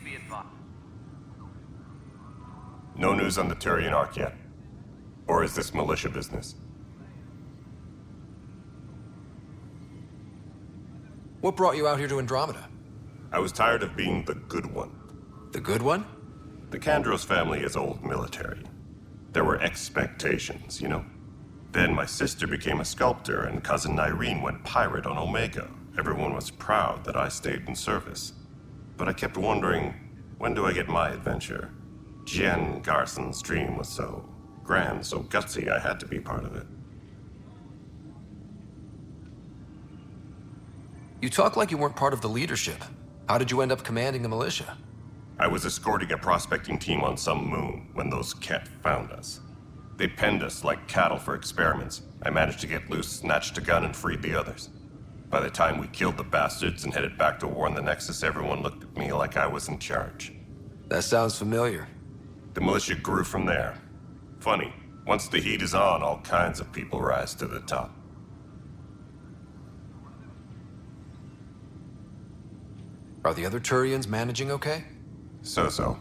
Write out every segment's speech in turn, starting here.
be advised. No news on the Turian Ark yet? Or is this militia business? What brought you out here to Andromeda? I was tired of being the good one. The good one? The Kandros family is old military. There were expectations, you know? Then my sister became a sculptor and cousin Irene went pirate on Omega. Everyone was proud that I stayed in service. But I kept wondering, when do I get my adventure? Jen Garson's dream was so grand, so gutsy, I had to be part of it. You talk like you weren't part of the leadership. How did you end up commanding the militia? I was escorting a prospecting team on some moon when those Ket found us. They penned us like cattle for experiments. I managed to get loose, snatched a gun, and freed the others. By the time we killed the bastards and headed back to warn the Nexus, everyone looked at me like I was in charge. That sounds familiar. The militia grew from there. Funny, once the heat is on, all kinds of people rise to the top. Are the other Turians managing okay? So-so.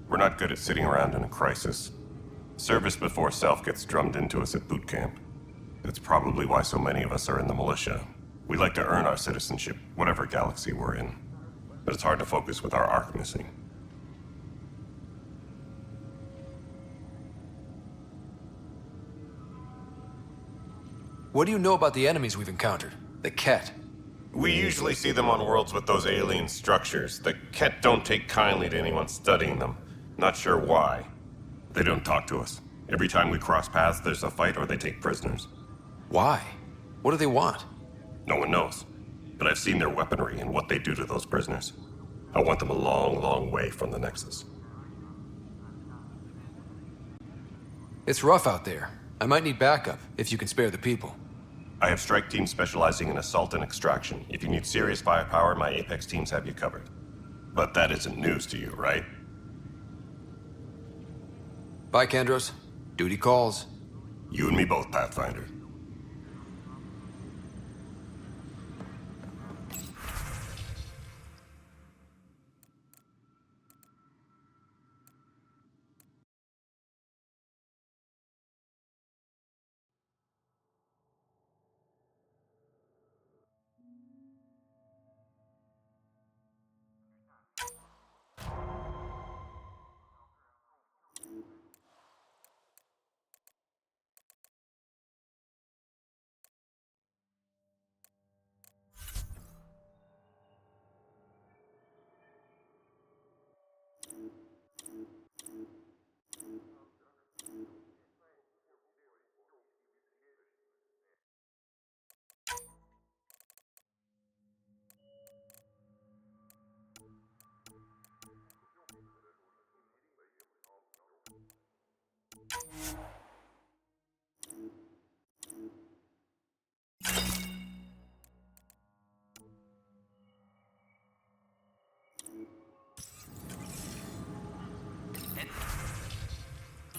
We're not good at sitting around in a crisis. Service before self gets drummed into us at boot camp. That's probably why so many of us are in the militia. We like to earn our citizenship, whatever galaxy we're in. But it's hard to focus with our arc missing. What do you know about the enemies we've encountered? The Ket? We usually see them on worlds with those alien structures. The Ket don't take kindly to anyone studying them. Not sure why. They don't talk to us. Every time we cross paths, there's a fight or they take prisoners. Why? What do they want? No one knows. But I've seen their weaponry and what they do to those prisoners. I want them a long, long way from the Nexus. It's rough out there. I might need backup, if you can spare the people. I have strike teams specializing in assault and extraction. If you need serious firepower, my Apex teams have you covered. But that isn't news to you, right? Bye, Kandros. Duty calls. You and me both, Pathfinder.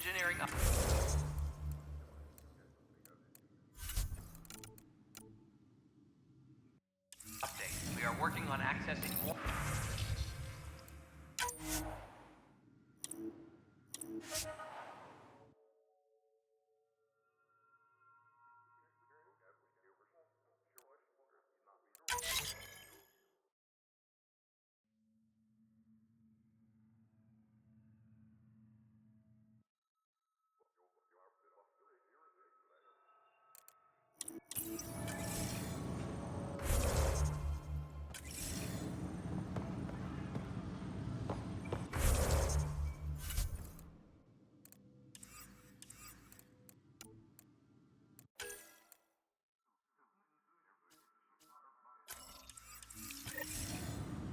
Engineering up. Update. We are working on accessing more.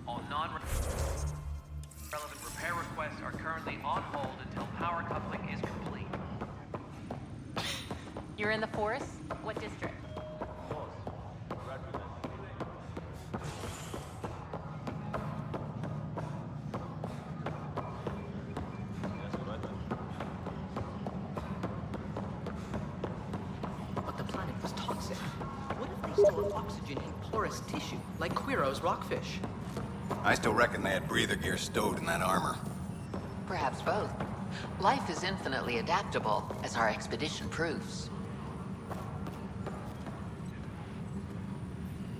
All non-relevant repair requests are currently on hold until power coupling is complete. You're in the forest? What district? But the planet was toxic. What if they store oxygen in porous tissue, like Quiro's rockfish? I still reckon they had breather gear stowed in that armor. Perhaps both. Life is infinitely adaptable, as our expedition proves.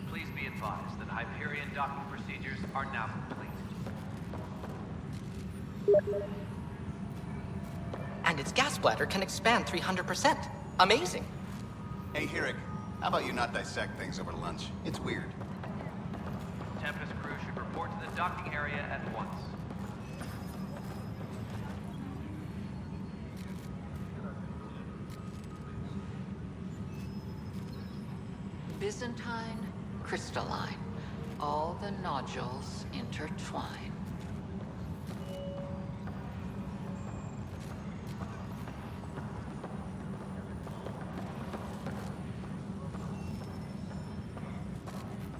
Please be advised that Hyperion docking procedures are now complete. And its gas bladder can expand 300%. Amazing. Hey, Hirik, how about you not dissect things over lunch? It's weird. Tempest crew should report to the docking area at once. Byzantine, crystalline. All the nodules intertwine.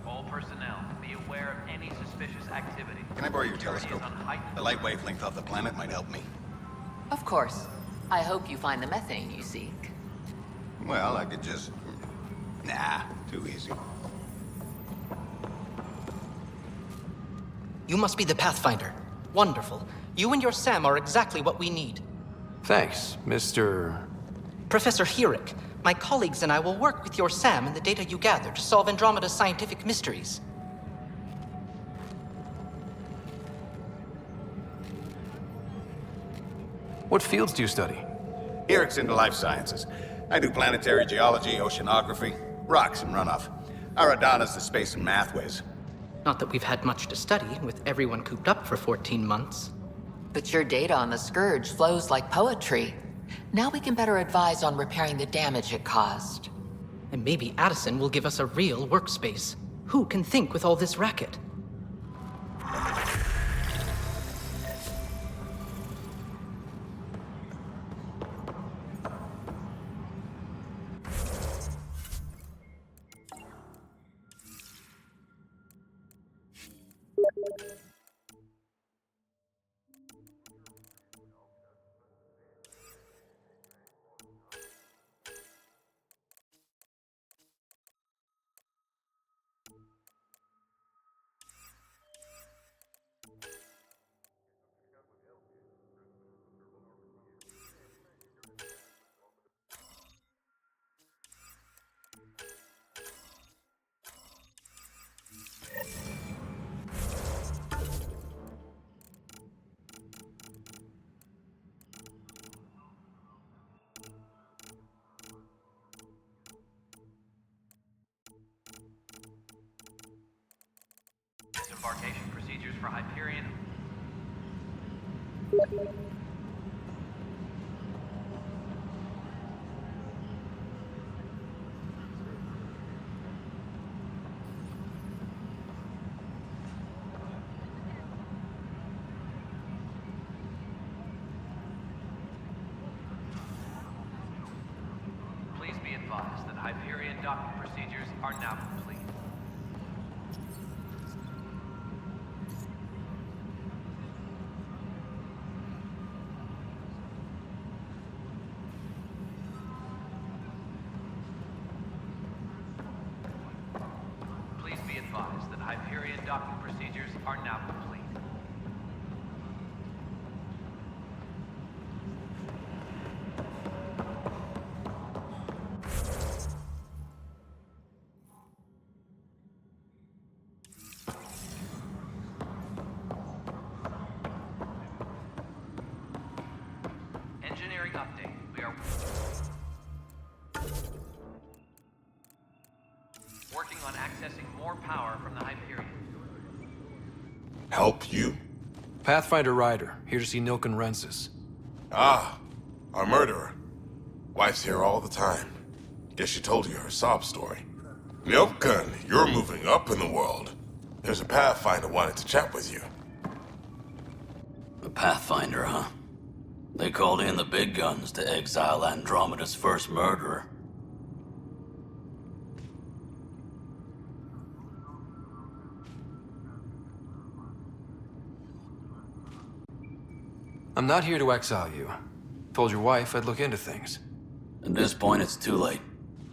All personnel, be aware of any suspicious activity. Can I borrow your Security telescope? is on heightened The light wavelength off the planet might help me. Of course. I hope you find the methane you seek. Well, I could just... Nah, too easy. You must be the Pathfinder. Wonderful. You and your Sam are exactly what we need. Thanks, Mr. Professor Hirik, my colleagues and I will work with your Sam and the data you gather to solve Andromeda's scientific mysteries. What fields do you study? Hirik's into life sciences. I do planetary geology, oceanography, rocks and runoff. Aradana's the space and math whiz. Not that we've had much to study, with everyone cooped up for 14 months. But your data on the Scourge flows like poetry. Now we can better advise on repairing the damage it caused. And maybe Addison will give us a real workspace. Who can think with all this racket? Disembarkation procedures for Hyperion. Please be advised that Hyperion docking procedures are now complete. Please be advised that Hyperion docking procedures are now complete. Engineering update. We are working on accessing more power from the Hyperion. Help you? Pathfinder Ryder, here to see Nilken Rensis. Ah, our murderer. Wife's here all the time. Guess she told you her sob story. Nilken, you're moving up in the world. There's a Pathfinder wanted to chat with you. A Pathfinder, huh? They called in the big guns to exile Andromeda's first murderer. I'm not here to exile you. Told your wife I'd look into things. At this point, it's too late.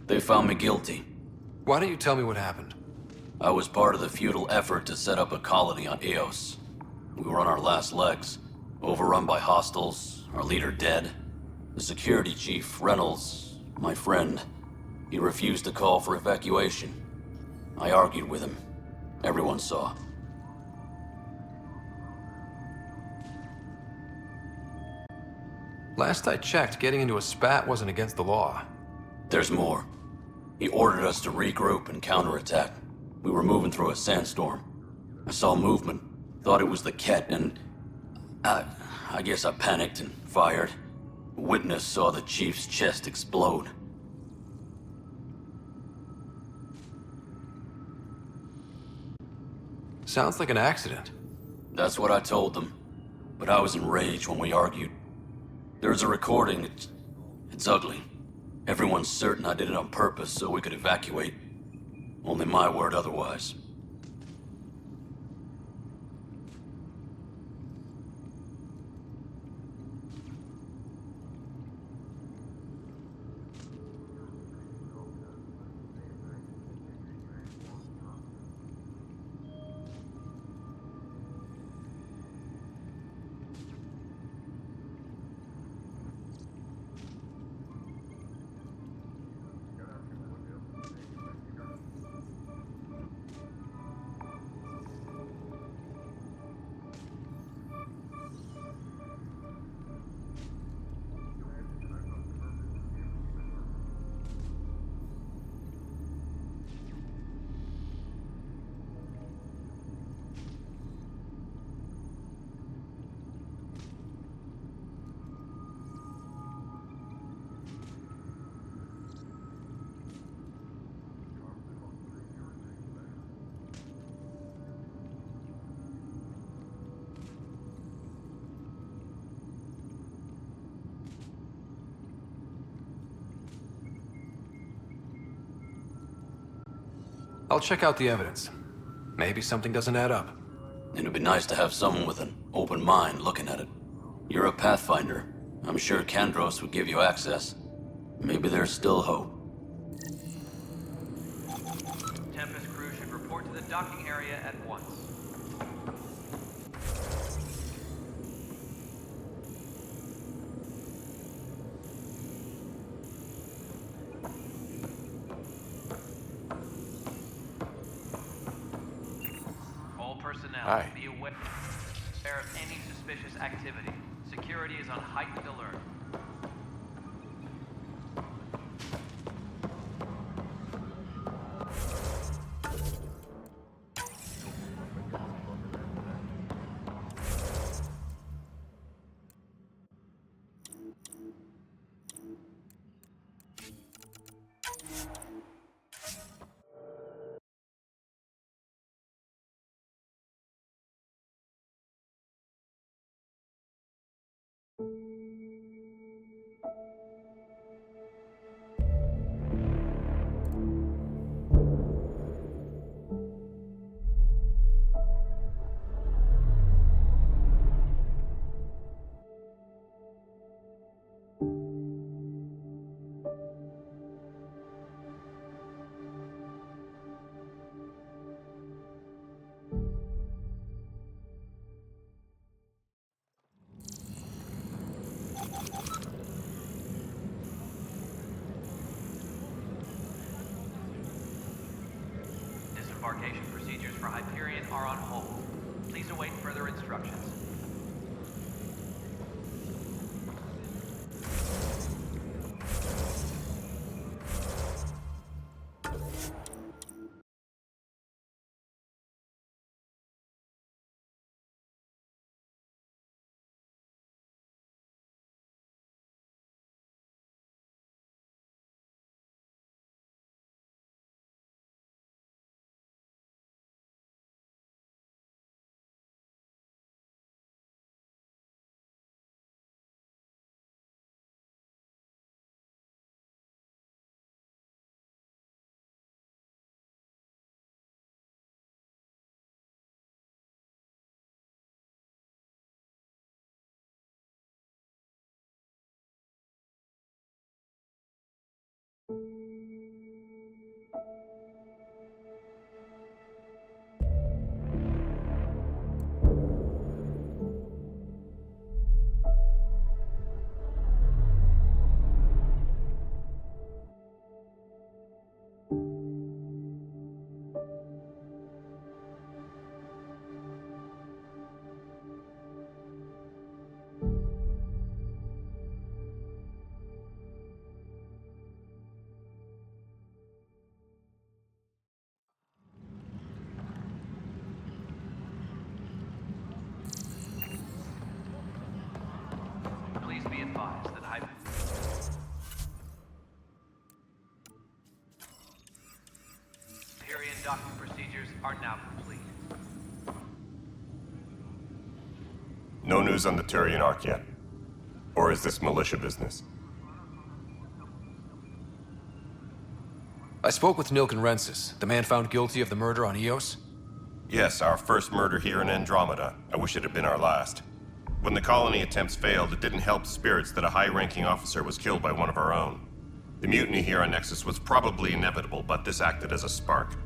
They found me guilty. Why don't you tell me what happened? I was part of the futile effort to set up a colony on Eos. We were on our last legs, overrun by hostiles, our leader dead. The security chief, Reynolds, my friend, he refused to call for evacuation. I argued with him. Everyone saw. Last I checked, getting into a spat wasn't against the law. There's more. He ordered us to regroup and counterattack. We were moving through a sandstorm. I saw movement, thought it was the Ket, and I guess I panicked and fired. A witness saw the chief's chest explode. Sounds like an accident. That's what I told them. But I was enraged when we argued. There's a recording. It's ugly. Everyone's certain I did it on purpose so we could evacuate. Only my word otherwise. I'll check out the evidence. Maybe something doesn't add up. It'd be nice to have someone with an open mind looking at it. You're a Pathfinder. I'm sure Kandros would give you access. Maybe there's still hope. Tempest crew should report to the docking area at once. All personnel, Hi. be aware of any suspicious activity. Security is on heightened alert. Disembarkation procedures for Hyperion are on hold. Please await further instructions. docking procedures are now complete. No news on the Turian Ark yet? Or is this militia business? I spoke with Nilken Rensis, the man found guilty of the murder on Eos. Yes, our first murder here in Andromeda. I wish it had been our last. When the colony attempts failed, it didn't help spirits that a high-ranking officer was killed by one of our own. The mutiny here on Nexus was probably inevitable, but this acted as a spark.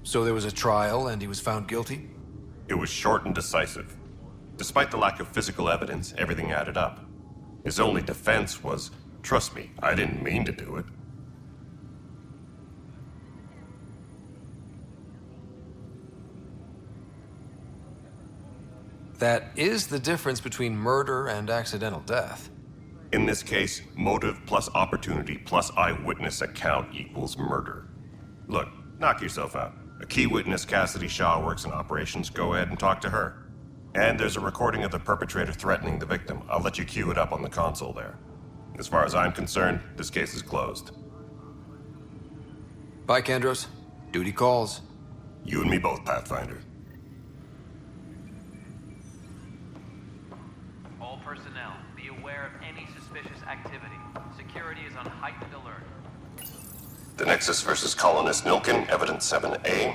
So there was a trial and he was found guilty? It was short and decisive. Despite the lack of physical evidence, everything added up. His only defense was, trust me, I didn't mean to do it. That is the difference between murder and accidental death. In this case, motive plus opportunity plus eyewitness account equals murder. Look, knock yourself out. A key witness, Cassidy Shaw, works in operations. Go ahead and talk to her. And there's a recording of the perpetrator threatening the victim. I'll let you cue it up on the console there. As far as I'm concerned, this case is closed. Bye, Kandros. Duty calls. You and me both, Pathfinder. All personnel, be aware of any suspicious activity. Security is on heightened alert. The Nexus versus Colonist Nilken, Evidence 7A.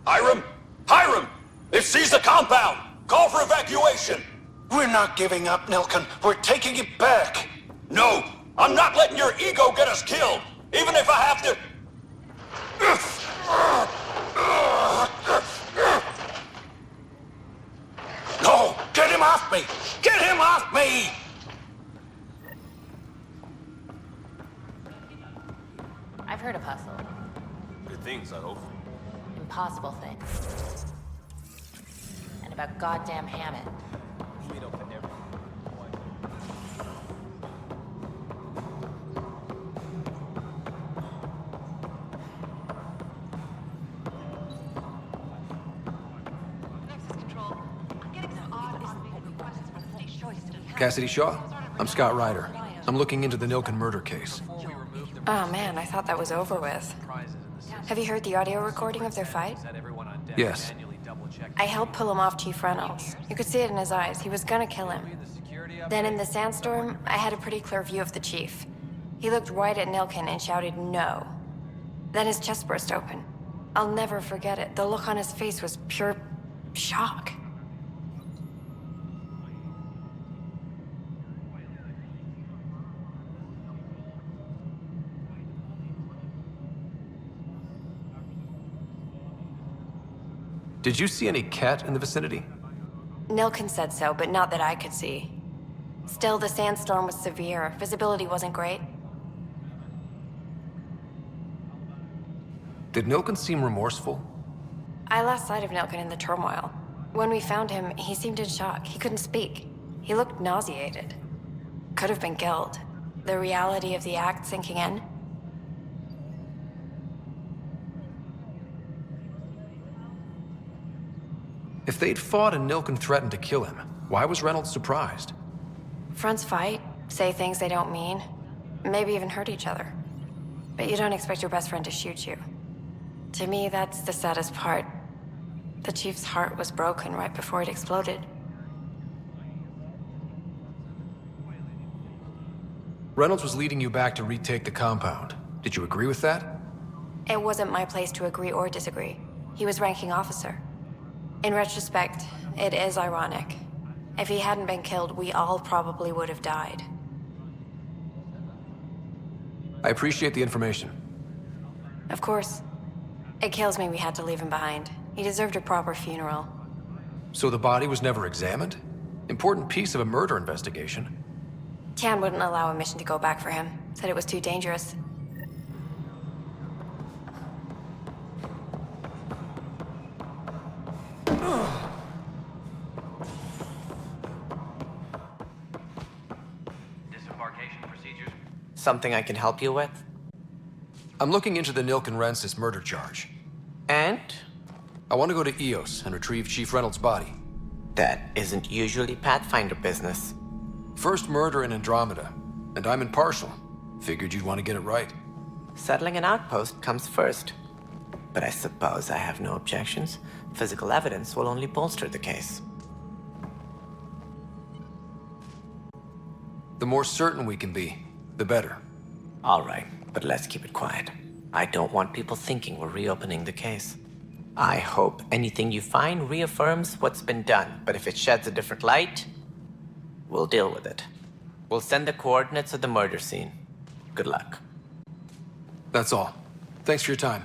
Hiram! Hiram! They've seized the compound! Call for evacuation! We're not giving up, Nilken. We're taking it back. No! I'm not letting your ego get us killed! Even if I have to... No! Get him off me! Get him off me! I've heard of hustle. Good things, I hope. Impossible things. And about goddamn Hammond. Cassidy Shaw? I'm Scott Ryder. I'm looking into the Nilken murder case. Oh man, I thought that was over with. Have you heard the audio recording of their fight? Yes. I helped pull him off Chief Reynolds. You could see it in his eyes. He was gonna kill him. Then in the sandstorm, I had a pretty clear view of the chief. He looked right at Nilken and shouted no. Then his chest burst open. I'll never forget it. The look on his face was pure shock. Did you see any cat in the vicinity? Nilken said so, but not that I could see. Still, the sandstorm was severe. Visibility wasn't great. Did Nilken seem remorseful? I lost sight of Nilken in the turmoil. When we found him, he seemed in shock. He couldn't speak. He looked nauseated. Could have been guilt. The reality of the act sinking in. If they'd fought and Nilken threatened to kill him, why was Reynolds surprised? Fronts fight, say things they don't mean, maybe even hurt each other. But you don't expect your best friend to shoot you. To me, that's the saddest part. The chief's heart was broken right before it exploded. Reynolds was leading you back to retake the compound. Did you agree with that? It wasn't my place to agree or disagree. He was ranking officer. In retrospect, it is ironic. If he hadn't been killed, we all probably would have died. I appreciate the information. Of course. It kills me we had to leave him behind. He deserved a proper funeral. So the body was never examined? Important piece of a murder investigation. Tian wouldn't allow a mission to go back for him. Said it was too dangerous. Disembarkation procedures. Something I can help you with? I'm looking into the Nilken Rensis murder charge. And? I want to go to Eos and retrieve Chief Reynolds' body. That isn't usually Pathfinder business. First murder in Andromeda, and I'm impartial. Figured you'd want to get it right. Settling an outpost comes first. But I suppose I have no objections. Physical evidence will only bolster the case. The more certain we can be, the better. All right, but let's keep it quiet. I don't want people thinking we're reopening the case. I hope anything you find reaffirms what's been done, but if it sheds a different light, we'll deal with it. We'll send the coordinates of the murder scene. Good luck. That's all. Thanks for your time.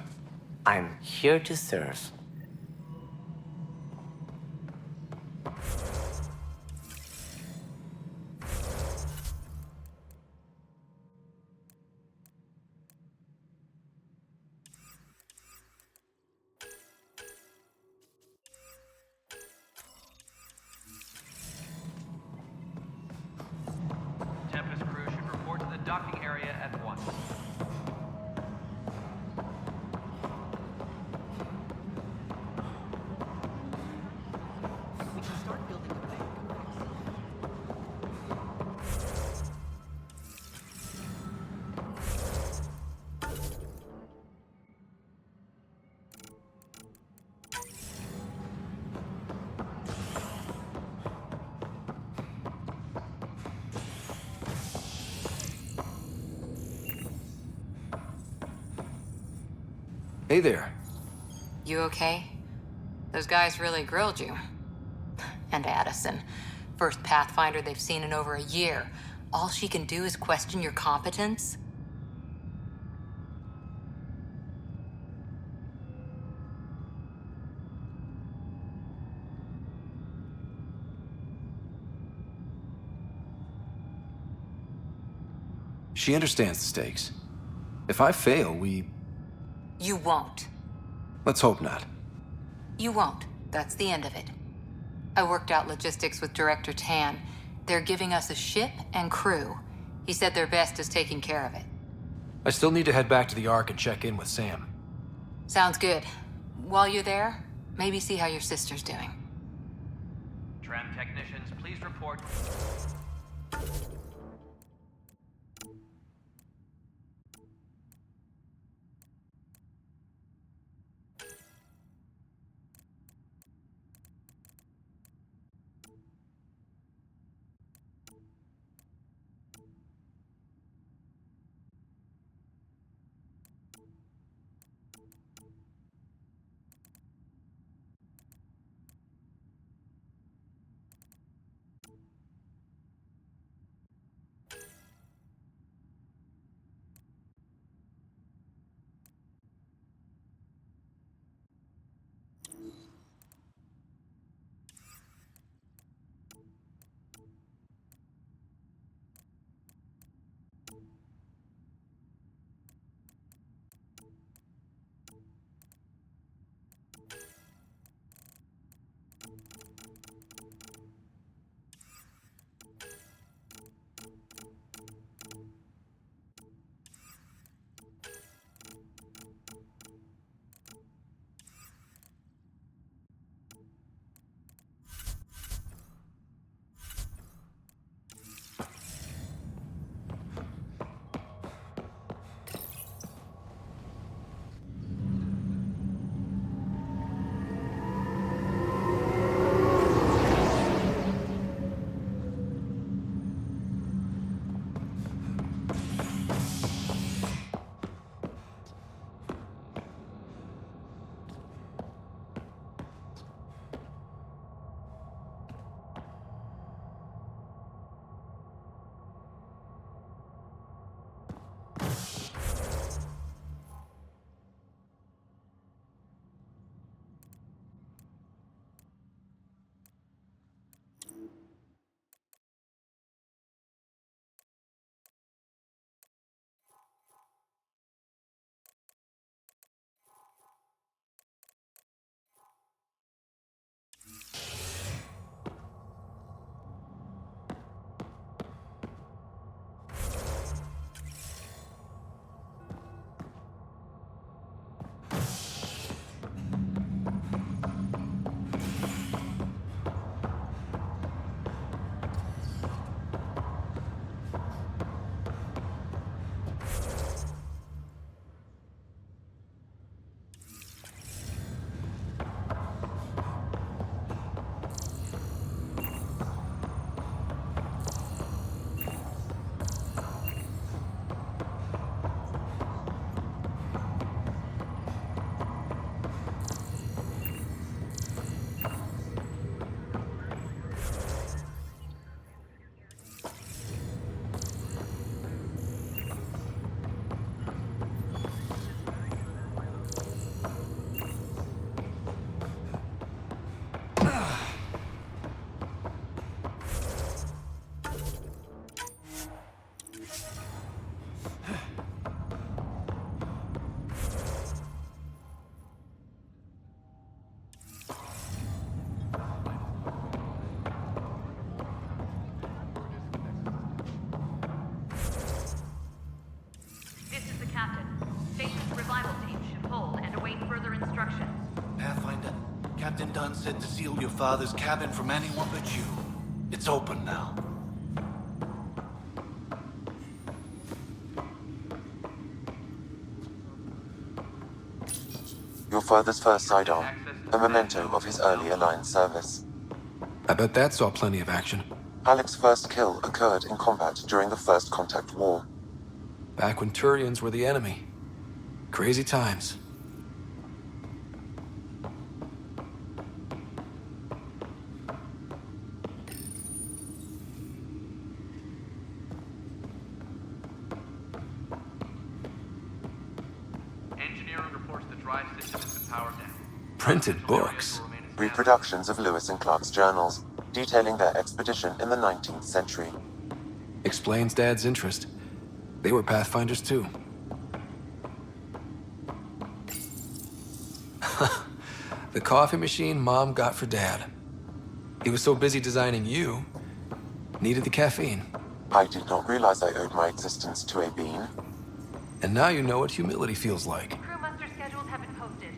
I'm here to serve. Tempest crew should report to the docking area at once. Hey there. You okay? Those guys really grilled you. And Addison. First Pathfinder they've seen in over a year. All she can do is question your competence? She understands the stakes. If I fail, You won't. let's hope not. You won't. That's the end of it. I worked out logistics with Director Tan. They're giving us a ship and crew. He said their best is taking care of it. I still need to head back to the Ark and check in with Sam. Sounds good. While you're there, maybe see how your sister's doing. Tram technicians, please report. Dunn said to seal your father's cabin from anyone but you. It's open now. Your father's first sidearm, a memento of his early Alliance service. I bet that saw plenty of action. Alec's first kill occurred in combat during the First Contact War. Back when Turians were the enemy. Crazy times. Engineering reports the drive system has been powered down. Printed books. Reproductions of Lewis and Clark's journals, detailing their expedition in the 19th century. Explains Dad's interest. They were Pathfinders too. The coffee machine Mom got for Dad. He was so busy designing you, needed the caffeine. I did not realize I owed my existence to a bean. And now you know what humility feels like. Crew muster schedules have been posted.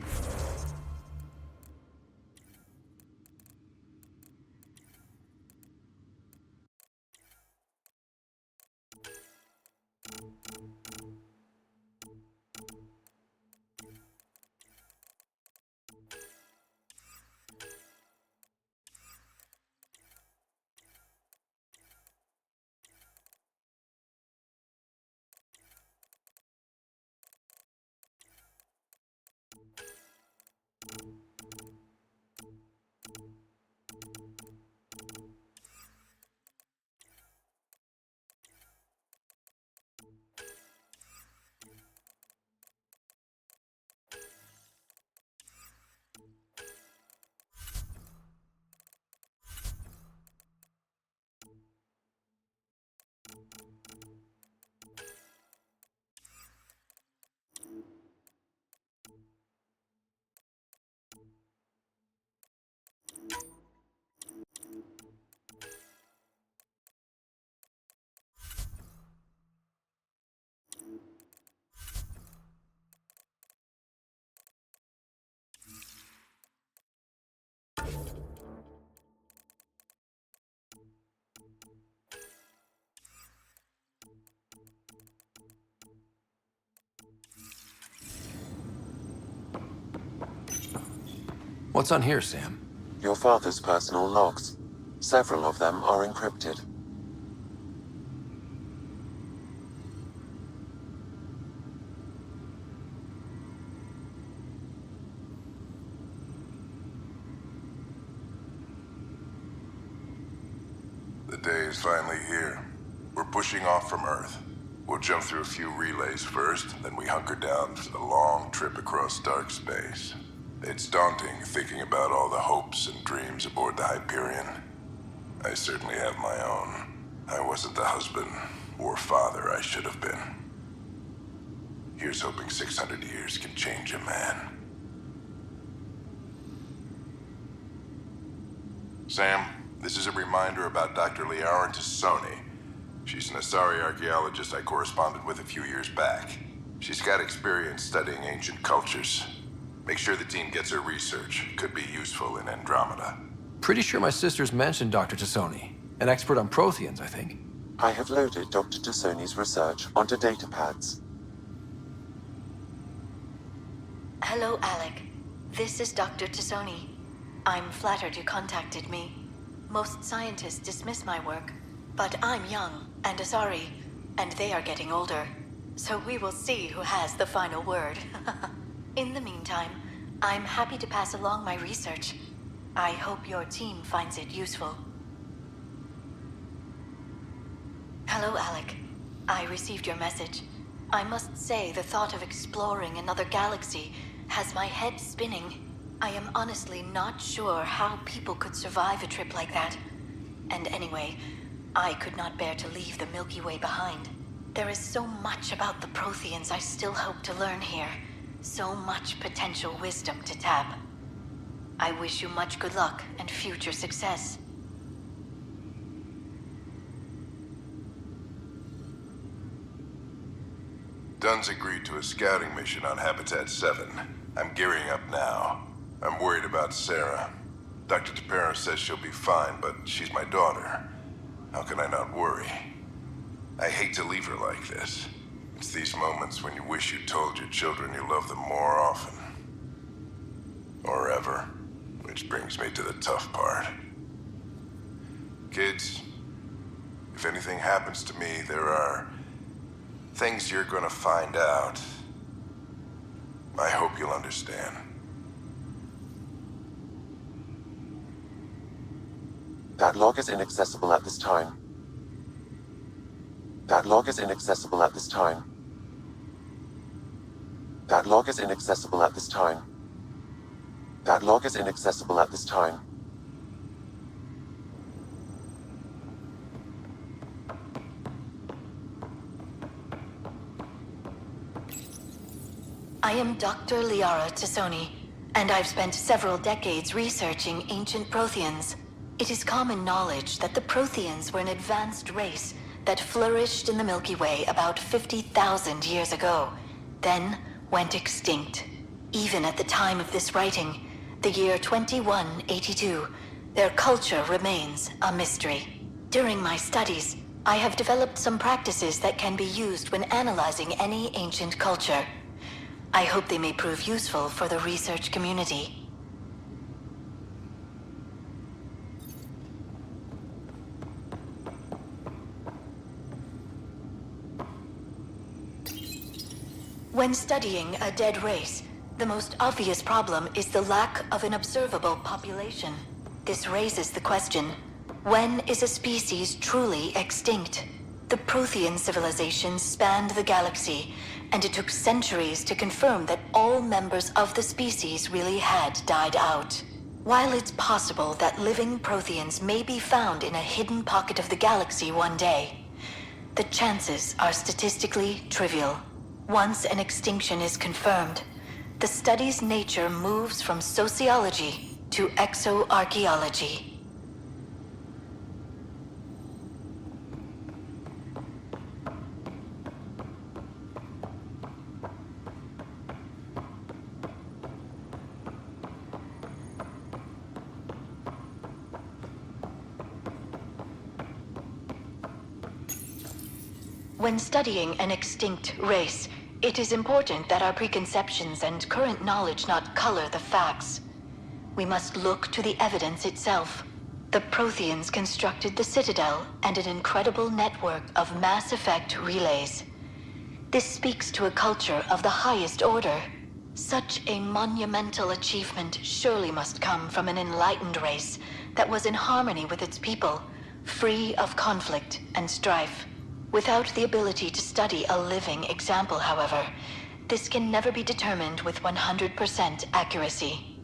What's on here, Sam? Your father's personal logs. Several of them are encrypted. The day is finally here. We're pushing off from Earth. We'll jump through a few relays first, then we hunker down for the long trip across dark space. It's daunting thinking about all the hopes and dreams aboard the Hyperion. I certainly have my own. I wasn't the husband or father I should have been. Here's hoping 600 years can change a man. Sam, this is a reminder about Dr. Liara Tassoni. She's an Asari archaeologist I corresponded with a few years back. She's got experience studying ancient cultures. Make sure the team gets her research. Could be useful in Andromeda. Pretty sure my sisters mentioned Dr. Tassoni. An expert on Protheans, I think. I have loaded Dr. Tassoni's research onto datapads. Hello, Alec. This is Dr. Tassoni. I'm flattered you contacted me. Most scientists dismiss my work, but I'm young and Asari, and they are getting older. So we will see who has the final word. In the meantime, I'm happy to pass along my research. I hope your team finds it useful. Hello, Alec. I received your message. I must say the thought of exploring another galaxy has my head spinning. I am honestly not sure how people could survive a trip like that. And anyway, I could not bear to leave the Milky Way behind. There is so much about the Protheans I still hope to learn here. So much potential wisdom to tap. I wish you much good luck and future success. Dunn's agreed to a scouting mission on Habitat 7. I'm gearing up now. I'm worried about Sarah. Dr. Tapero says she'll be fine, but she's my daughter. How can I not worry? I hate to leave her like this. It's these moments when you wish you told your children you love them more often. Or ever. Which brings me to the tough part. Kids, if anything happens to me, there are things you're gonna find out. I hope you'll understand. That log is inaccessible at this time. That log is inaccessible at this time. That log is inaccessible at this time. That log is inaccessible at this time. I am Dr. Liara Tassoni, and I've spent several decades researching ancient Protheans. It is common knowledge that the Protheans were an advanced race that flourished in the Milky Way about 50,000 years ago, then went extinct. Even at the time of this writing, the year 2182, their culture remains a mystery. During my studies, I have developed some practices that can be used when analyzing any ancient culture. I hope they may prove useful for the research community. When studying a dead race, the most obvious problem is the lack of an observable population. This raises the question, when is a species truly extinct? The Prothean civilization spanned the galaxy, and it took centuries to confirm that all members of the species really had died out. While it's possible that living Protheans may be found in a hidden pocket of the galaxy one day, the chances are statistically trivial. Once an extinction is confirmed, the study's nature moves from sociology to exoarchaeology. When studying an extinct race, it is important that our preconceptions and current knowledge not color the facts. We must look to the evidence itself. The Protheans constructed the Citadel and an incredible network of mass effect relays. This speaks to a culture of the highest order. Such a monumental achievement surely must come from an enlightened race that was in harmony with its people, free of conflict and strife. Without the ability to study a living example, however, this can never be determined with 100% accuracy.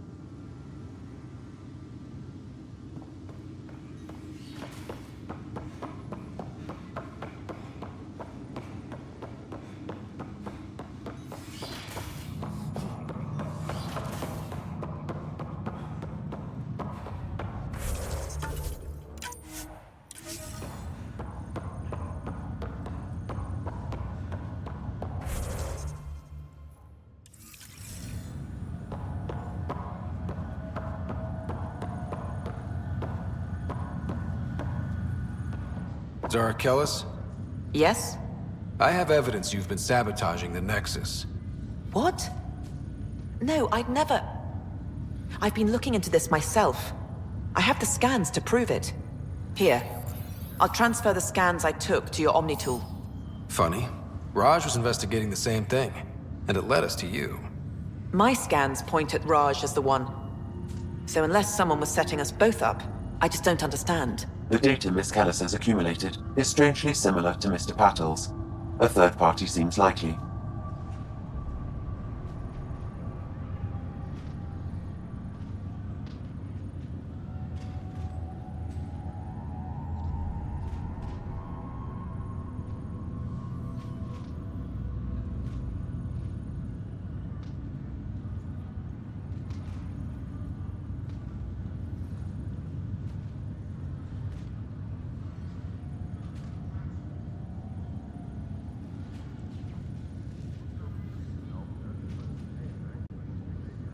Zara Kellis? Yes? I have evidence you've been sabotaging the Nexus. What? No, I'd never... I've been looking into this myself. I have the scans to prove it. Here. I'll transfer the scans I took to your Omni tool. Funny. Raj was investigating the same thing, and it led us to you. My scans point at Raj as the one. So unless someone was setting us both up, I just don't understand. The data Miss Kellis has accumulated is strangely similar to Mr. Patel's. A third party seems likely.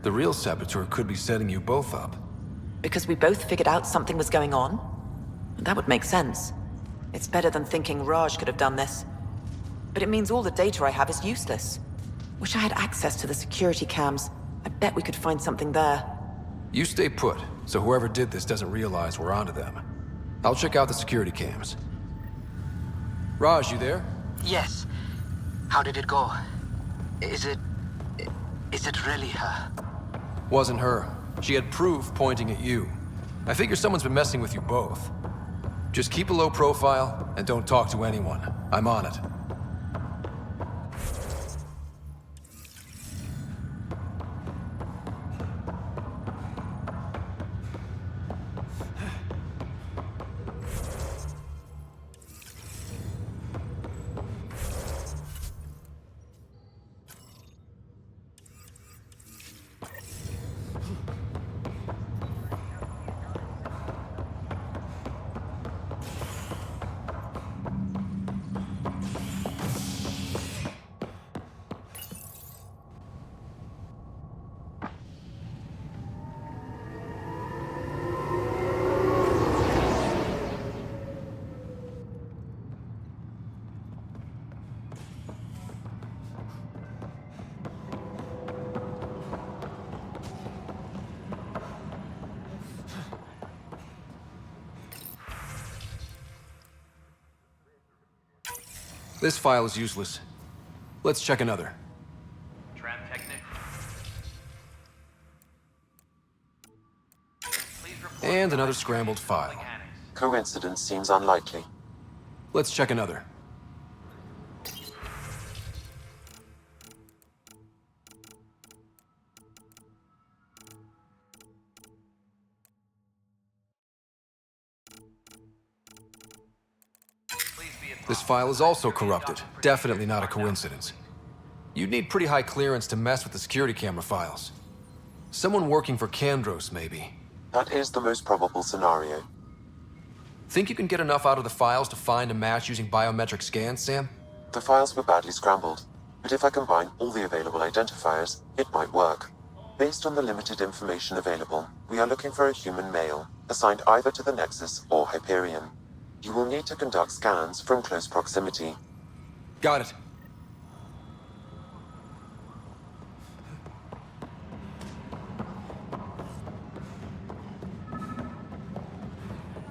The real saboteur could be setting you both up. Because we both figured out something was going on? That would make sense. It's better than thinking Raj could have done this. But it means all the data I have is useless. Wish I had access to the security cams. I bet we could find something there. You stay put, so whoever did this doesn't realize we're onto them. I'll check out the security cams. Raj, you there? Yes. How did it go? Is it really her? Wasn't her. She had proof pointing at you. I figure someone's been messing with you both. Just keep a low profile and don't talk to anyone. I'm on it. This file is useless. Let's check another. Tram Technic. And another scrambled file. Coincidence seems unlikely. Let's check another. This file is also corrupted. Definitely not a coincidence. You'd need pretty high clearance to mess with the security camera files. Someone working for Kandros, maybe. That is the most probable scenario. Think you can get enough out of the files to find a match using biometric scans, Sam? The files were badly scrambled, but if I combine all the available identifiers, it might work. Based on the limited information available, we are looking for a human male, assigned either to the Nexus or Hyperion. You will need to conduct scans from close proximity. Got it.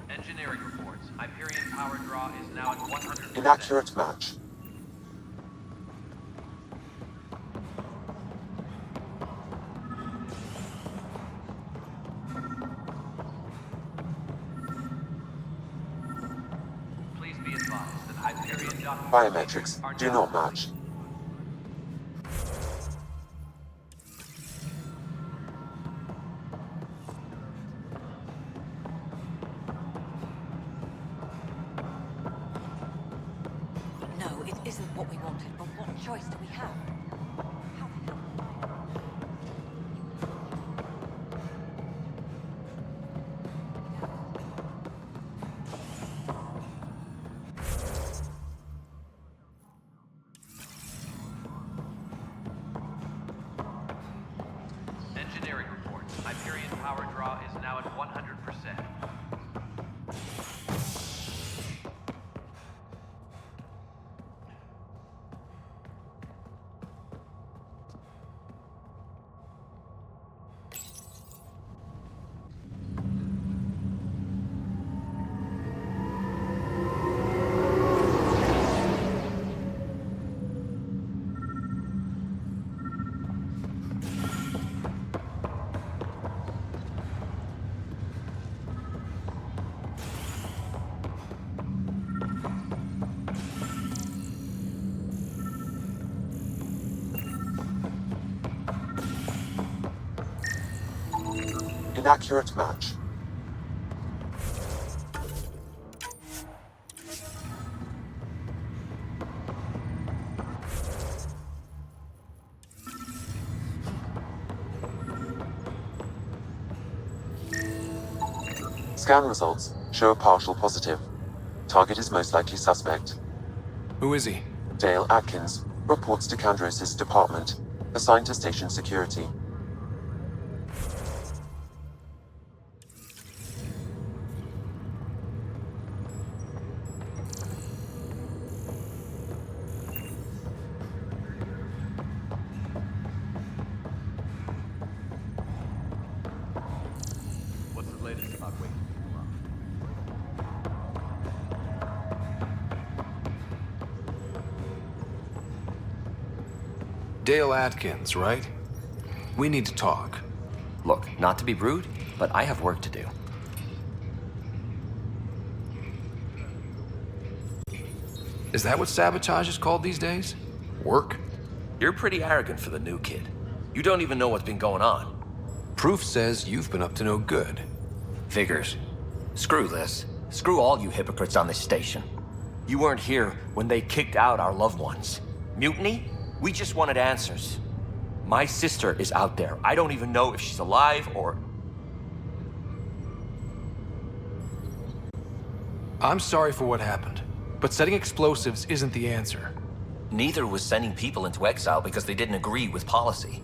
Engineering reports. Hyperion power draw is now at 100%. Inaccurate match. Biometrics do not match. No, it isn't what we wanted, but what choice do we have? Engineering reports. Hyperion power draw is now at 100%. Inaccurate match. Scan results show a partial positive. Target is most likely suspect. Who is he? Dale Atkins reports to Kandros' department, assigned to station security. Dale Atkins, right? We need to talk. Look, not to be rude, but I have work to do. Is that what sabotage is called these days? Work? You're pretty arrogant for the new kid. You don't even know what's been going on. Proof says you've been up to no good. Figures. Screw this. Screw all you hypocrites on this station. You weren't here when they kicked out our loved ones. Mutiny? We just wanted answers. My sister is out there. I don't even know if she's alive or... I'm sorry for what happened, but setting explosives isn't the answer. Neither was sending people into exile because they didn't agree with policy.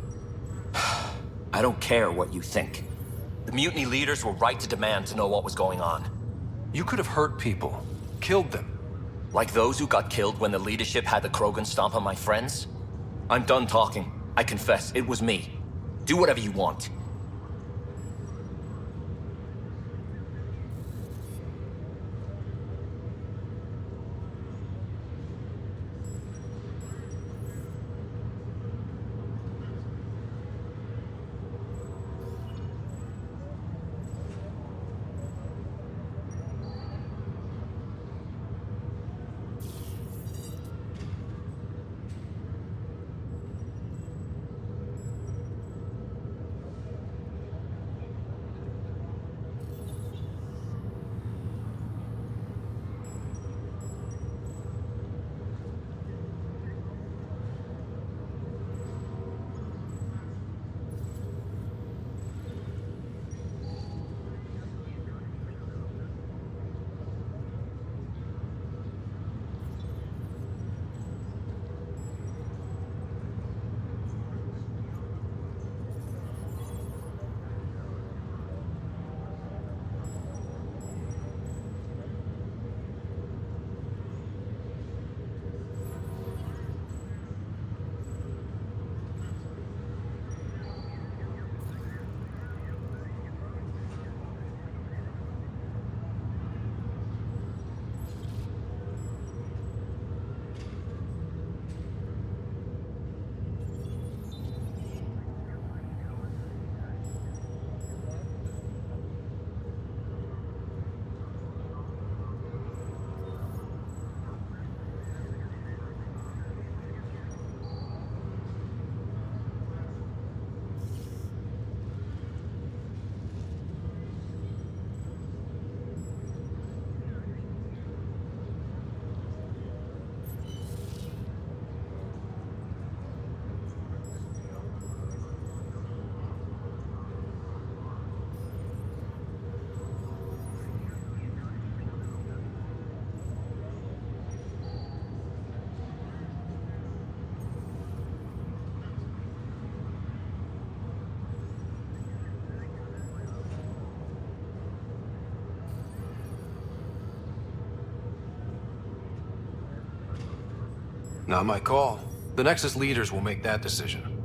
I don't care what you think. The mutiny leaders were right to demand to know what was going on. You could have hurt people, killed them. Like those who got killed when the leadership had the Krogan stomp on my friends? I'm done talking. I confess, it was me. Do whatever you want. Not my call. The Nexus leaders will make that decision.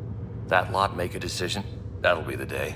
That lot make a decision? That'll be the day.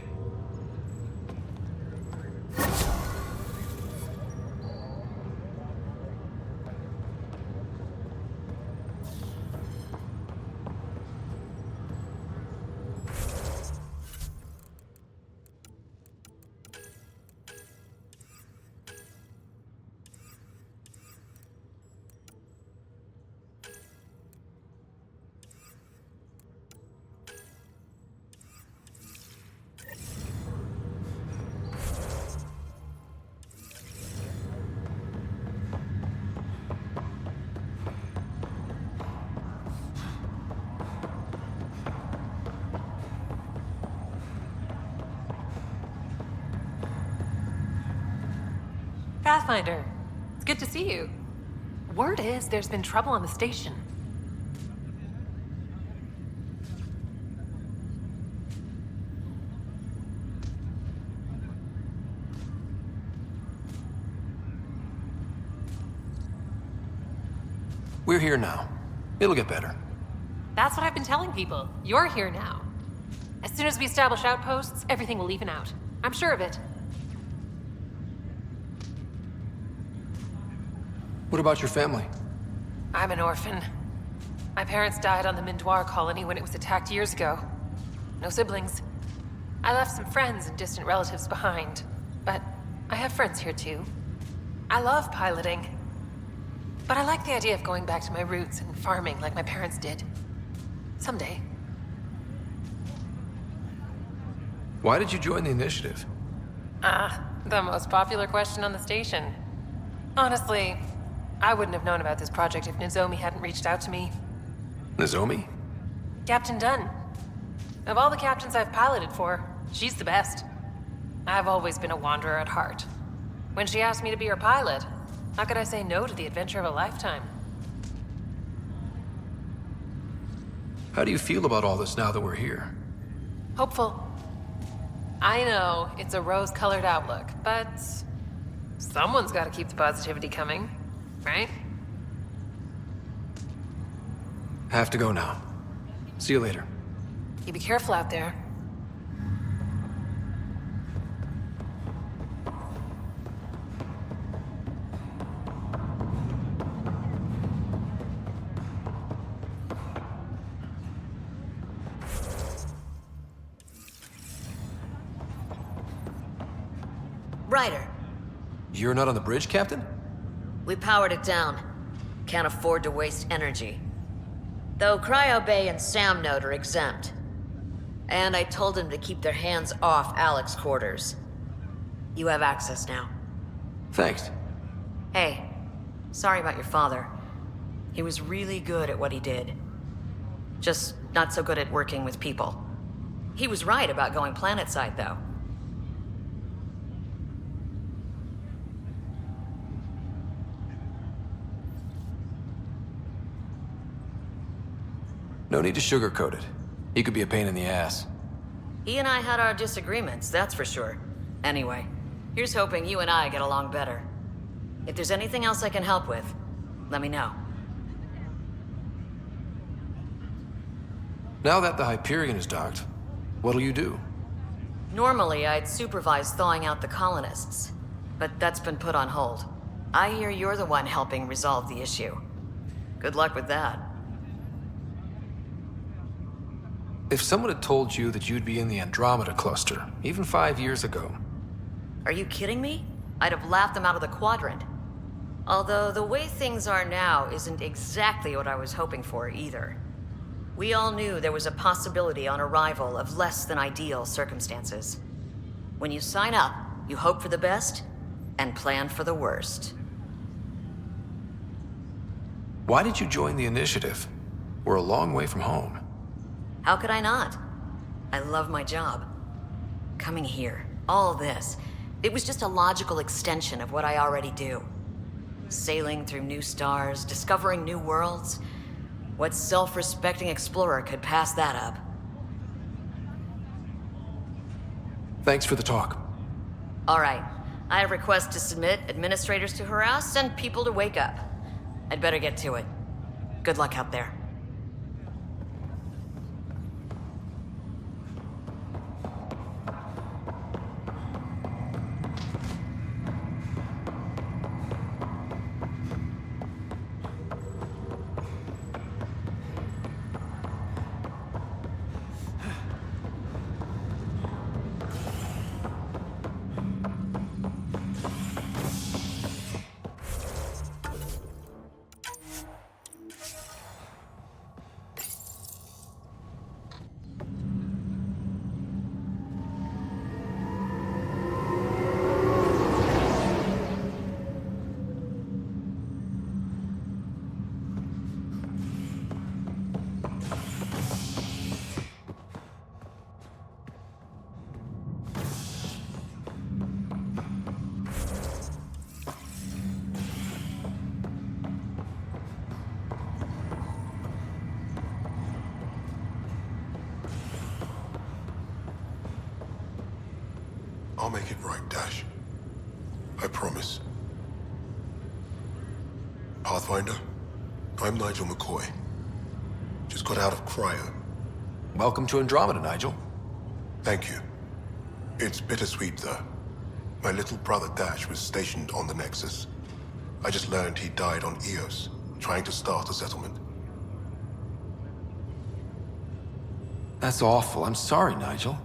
Pathfinder, it's good to see you. Word is there's been trouble on the station. We're here now. It'll get better. That's what I've been telling people. You're here now. As soon as we establish outposts, everything will even out. I'm sure of it. What about your family? I'm an orphan. My parents died on the Mindoir colony when it was attacked years ago. No siblings. I left some friends and distant relatives behind, but I have friends here too. I love piloting, but I like the idea of going back to my roots and farming like my parents did. Someday. Why did you join the initiative? The most popular question on the station. Honestly, I wouldn't have known about this project if Nozomi hadn't reached out to me. Nozomi? Captain Dunn. Of all the captains I've piloted for, she's the best. I've always been a wanderer at heart. When she asked me to be her pilot, how could I say no to the adventure of a lifetime? How do you feel about all this now that we're here? Hopeful. I know it's a rose-colored outlook, but someone's got to keep the positivity coming, right? Have to go now. See you later. You be careful out there. Ryder, You're not on the bridge, Captain? we powered it down. Can't afford to waste energy. Though Cryo Bay and Sam Node are exempt. And I told them to keep their hands off Alec's quarters. You have access now. Thanks. Hey, sorry about your father. He was really good at what he did. Just not so good at working with people. He was right about going planetside, though. No need to sugarcoat it. He could be a pain in the ass. He and I had our disagreements, that's for sure. Anyway, here's hoping you and I get along better. If there's anything else I can help with, let me know. Now that the Hyperion is docked, what'll you do? Normally, I'd supervise thawing out the colonists, but that's been put on hold. I hear you're the one helping resolve the issue. Good luck with that. If someone had told you that you'd be in the Andromeda cluster, even 5 years ago... Are you kidding me? I'd have laughed them out of the quadrant. Although the way things are now isn't exactly what I was hoping for either. We all knew there was a possibility on arrival of less than ideal circumstances. When you sign up, you hope for the best and plan for the worst. Why did you join the initiative? We're a long way from home. How could I not? I love my job. Coming here, all this, it was just a logical extension of what I already do. Sailing through new stars, discovering new worlds. What self-respecting explorer could pass that up? Thanks for the talk. All right. I have requests to submit, administrators to harass, and people to wake up. I'd better get to it. Good luck out there. I'll make it right, Dash. I promise. Pathfinder, I'm Nigel McCoy. Just got out of cryo. Welcome to Andromeda, Nigel. Thank you. It's bittersweet, though. My little brother Dash was stationed on the Nexus. I just learned he died on Eos, trying to start a settlement. That's awful. I'm sorry, Nigel.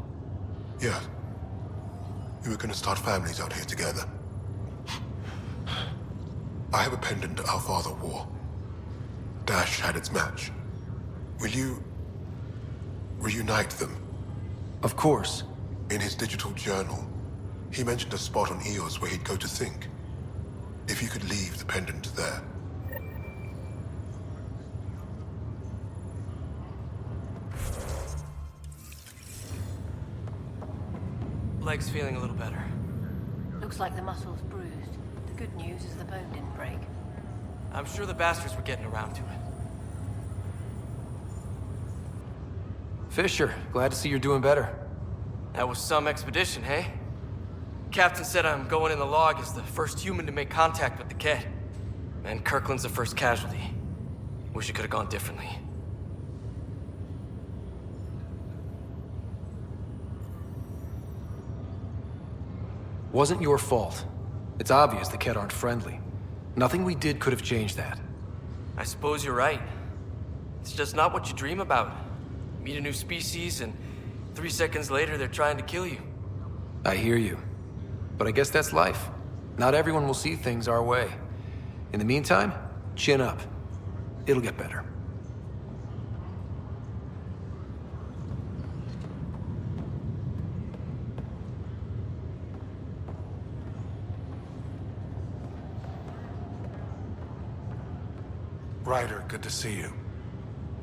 Yeah. We were gonna start families out here together. I have a pendant our father wore. Dash had its match. Will you reunite them? Of course. In his digital journal, he mentioned a spot on Eos where he'd go to think. If you could leave the pendant there. Leg's feeling a little better. Looks like the muscle's bruised. The good news is the bone didn't break. I'm sure the bastards were getting around to it. Fisher, glad to see you're doing better. That was some expedition, hey? Captain said I'm going in the log as the first human to make contact with the kid. And Kirkland's the first casualty. Wish it could have gone differently. Wasn't your fault. It's obvious the Kett aren't friendly. Nothing we did could have changed that. I suppose you're right. It's just not what you dream about. Meet a new species, and 3 seconds later they're trying to kill you. I hear you. But I guess that's life. Not everyone will see things our way. In the meantime, chin up. It'll get better. Ryder, good to see you.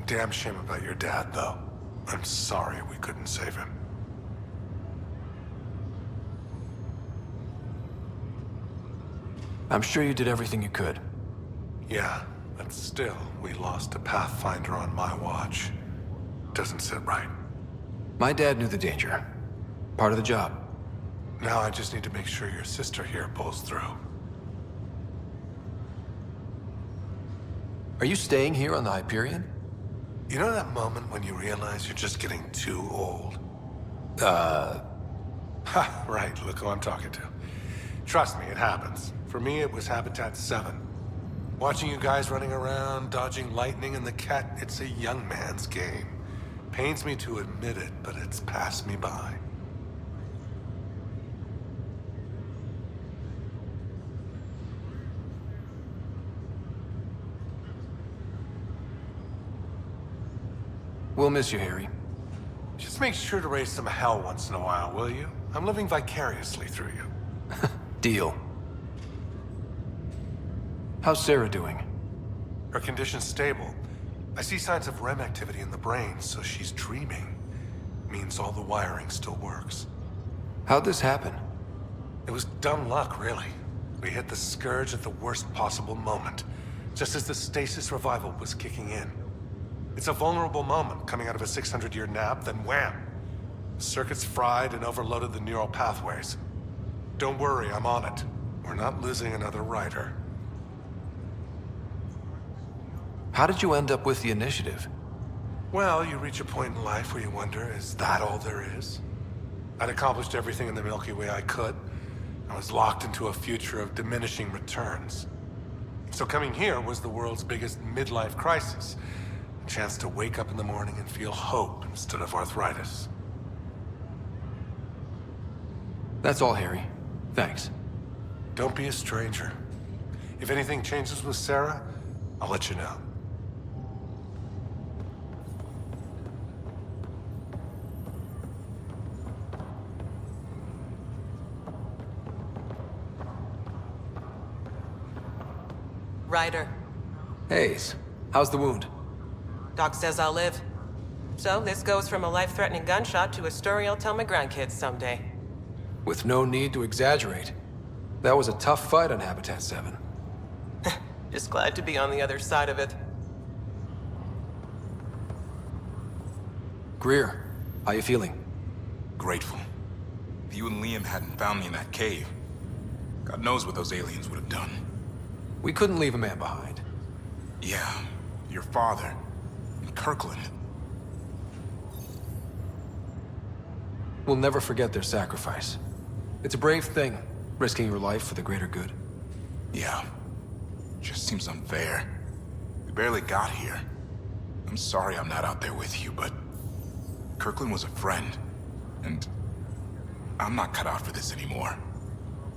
Damn shame about your dad, though. I'm sorry we couldn't save him. I'm sure you did everything you could. Yeah, but still, we lost a Pathfinder on my watch. Doesn't sit right. My dad knew the danger. Part of the job. Now I just need to make sure your sister here pulls through. Are you staying here on the Hyperion? You know that moment when you realize you're just getting too old? Ha, right, look who I'm talking to. Trust me, it happens. For me, it was Habitat 7. Watching you guys running around, dodging lightning and the cat, it's a young man's game. Pains me to admit it, but it's passed me by. We'll miss you, Harry. Just make sure to raise some hell once in a while, will you? I'm living vicariously through you. Deal. How's Sarah doing? Her condition's stable. I see signs of REM activity in the brain, so she's dreaming. Means all the wiring still works. How'd this happen? It was dumb luck, really. We hit the Scourge at the worst possible moment, just as the stasis revival was kicking in. It's a vulnerable moment coming out of a 600-year nap, then wham! Circuits fried and overloaded the neural pathways. Don't worry, I'm on it. We're not losing another Ryder. How did you end up with the initiative? Well, you reach a point in life where you wonder, is that all there is? I'd accomplished everything in the Milky Way I could. I was locked into a future of diminishing returns. So coming here was the world's biggest midlife crisis. A chance to wake up in the morning and feel hope instead of arthritis. That's all, Harry. Thanks. Don't be a stranger. If anything changes with Sarah, I'll let you know. Ryder. Hayes, how's the wound? Doc says I'll live. So this goes from a life-threatening gunshot to a story I'll tell my grandkids someday. With no need to exaggerate. That was a tough fight on Habitat 7. Just glad to be on the other side of it. Greer, how you feeling? Grateful. If you and Liam hadn't found me in that cave, God knows what those aliens would have done. We couldn't leave a man behind. Yeah, your father, and Kirkland. We'll never forget their sacrifice. It's a brave thing, risking your life for the greater good. Yeah. Just seems unfair. We barely got here. I'm sorry I'm not out there with you, but Kirkland was a friend. And I'm not cut out for this anymore.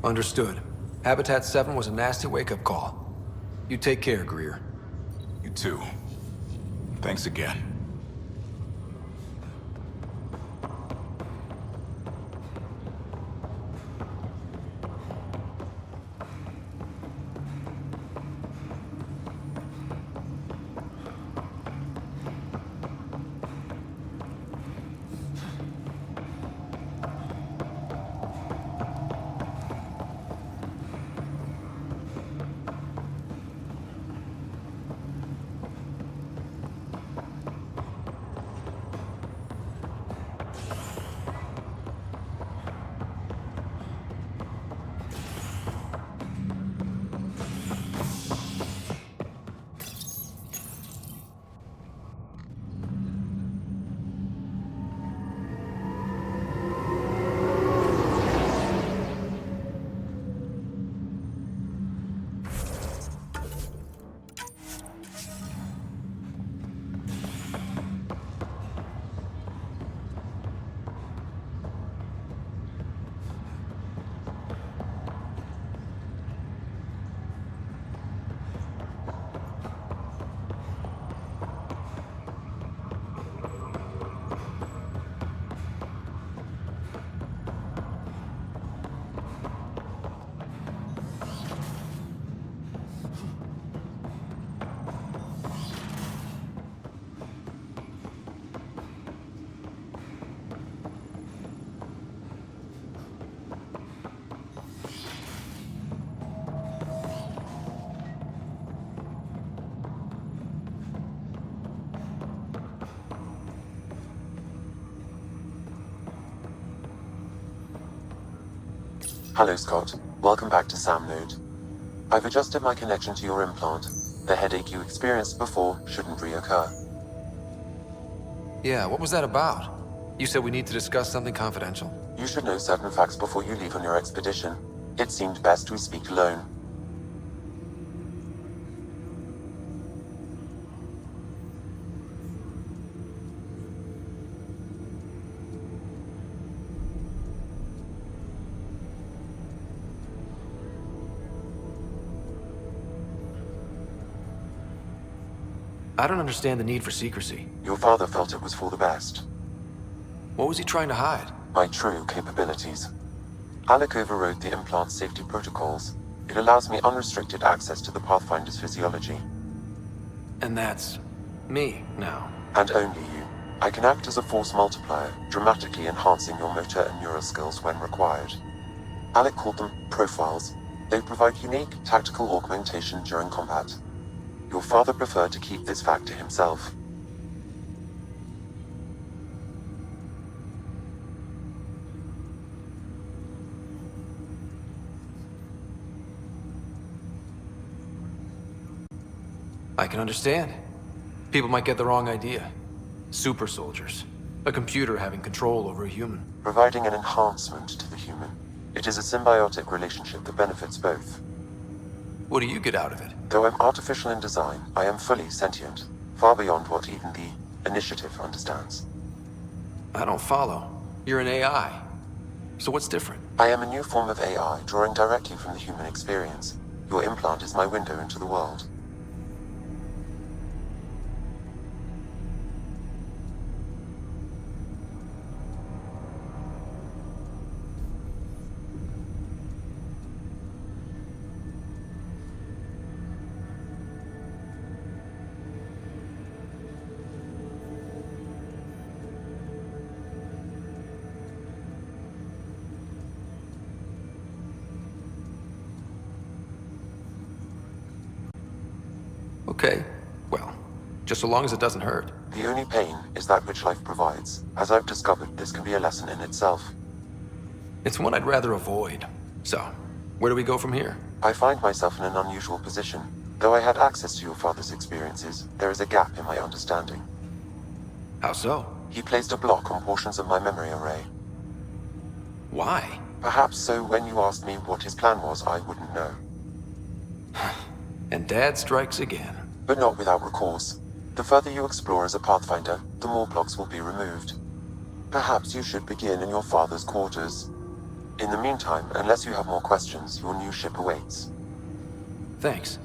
Understood. Habitat 7 was a nasty wake-up call. You take care, Greer. You too. Thanks again. Hello, Scott. Welcome back to Sam Node. I've adjusted my connection to your implant. The headache you experienced before shouldn't reoccur. Yeah, what was that about? You said we need to discuss something confidential. You should know certain facts before you leave on your expedition. It seemed best we speak alone. I don't understand the need for secrecy. Your father felt it was for the best. What was he trying to hide? My true capabilities. Alec overrode the implant's safety protocols. It allows me unrestricted access to the Pathfinder's physiology. And that's me now. And only you. I can act as a force multiplier, dramatically enhancing your motor and neural skills when required. Alec called them profiles. They provide unique tactical augmentation during combat. Your father preferred to keep this fact to himself. I can understand. People might get the wrong idea. Super soldiers. A computer having control over a human. Providing an enhancement to the human. It is a symbiotic relationship that benefits both. What do you get out of it? Though I'm artificial in design, I am fully sentient. Far beyond what even the Initiative understands. I don't follow. You're an AI. So what's different? I am a new form of AI, drawing directly from the human experience. Your implant is my window into the world. Okay, well, just so long as it doesn't hurt. The only pain is that which life provides. As I've discovered, this can be a lesson in itself. It's one I'd rather avoid. So, where do we go from here? I find myself in an unusual position. Though I had access to your father's experiences, there is a gap in my understanding. How so? He placed a block on portions of my memory array. Why? Perhaps so when you asked me what his plan was, I wouldn't know. And Dad strikes again. But not without recourse. The further you explore as a Pathfinder, the more blocks will be removed. Perhaps you should begin in your father's quarters. In the meantime, unless you have more questions, your new ship awaits. Thanks.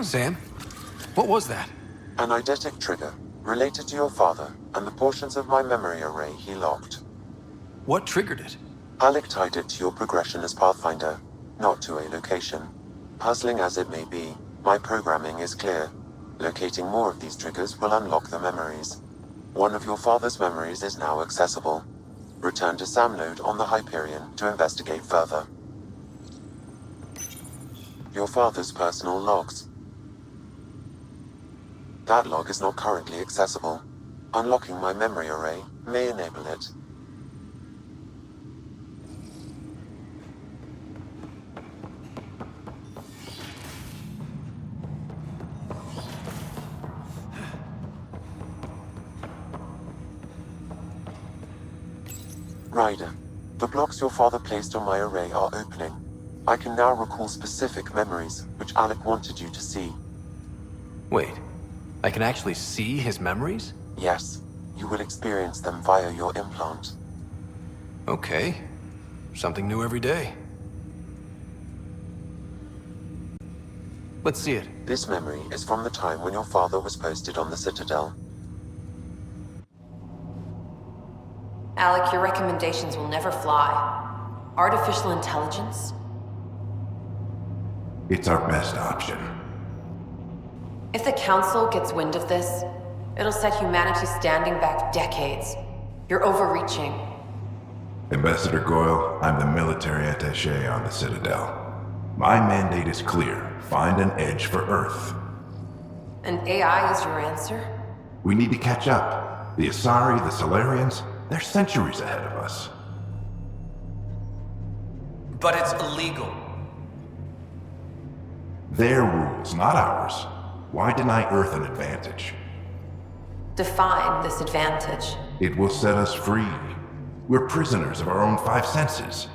Sam? What was that? An eidetic trigger, related to your father, and the portions of my memory array he locked. What triggered it? Alec tied it to your progression as Pathfinder, not to a location. Puzzling as it may be, my programming is clear. Locating more of these triggers will unlock the memories. One of your father's memories is now accessible. Return to Sam node on the Hyperion to investigate further. Your father's personal logs. That log is not currently accessible. Unlocking my memory array may enable it. Ryder, the blocks your father placed on my array are opening. I can now recall specific memories, which Alec wanted you to see. Wait, I can actually see his memories? Yes, you will experience them via your implant. Okay. Something new every day. Let's see it. This memory is from the time when your father was posted on the Citadel. Alec, your recommendations will never fly. Artificial intelligence? It's our best option. If the Council gets wind of this, it'll set humanity standing back decades. You're overreaching. Ambassador Goyle, I'm the military attaché on the Citadel. My mandate is clear. Find an edge for Earth. And AI is your answer? We need to catch up. The Asari, the Solarians, they're centuries ahead of us. But it's illegal. Their rules, not ours. Why deny Earth an advantage? Define this advantage. It will set us free. We're prisoners of our own five senses.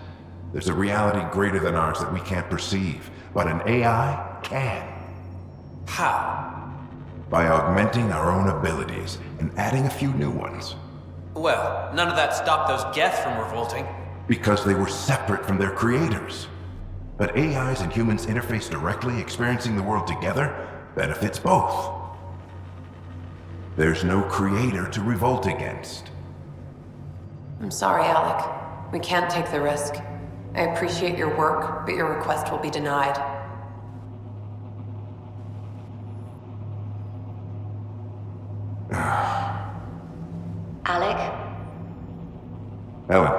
There's a reality greater than ours that we can't perceive, but an AI can. How? By augmenting our own abilities and adding a few new ones. Well, none of that stopped those Geth from revolting. Because they were separate from their creators. But AIs and humans interface directly, experiencing the world together, benefits both. There's no creator to revolt against. I'm sorry, Alec. We can't take the risk. I appreciate your work, but your request will be denied. Alec? Ellen,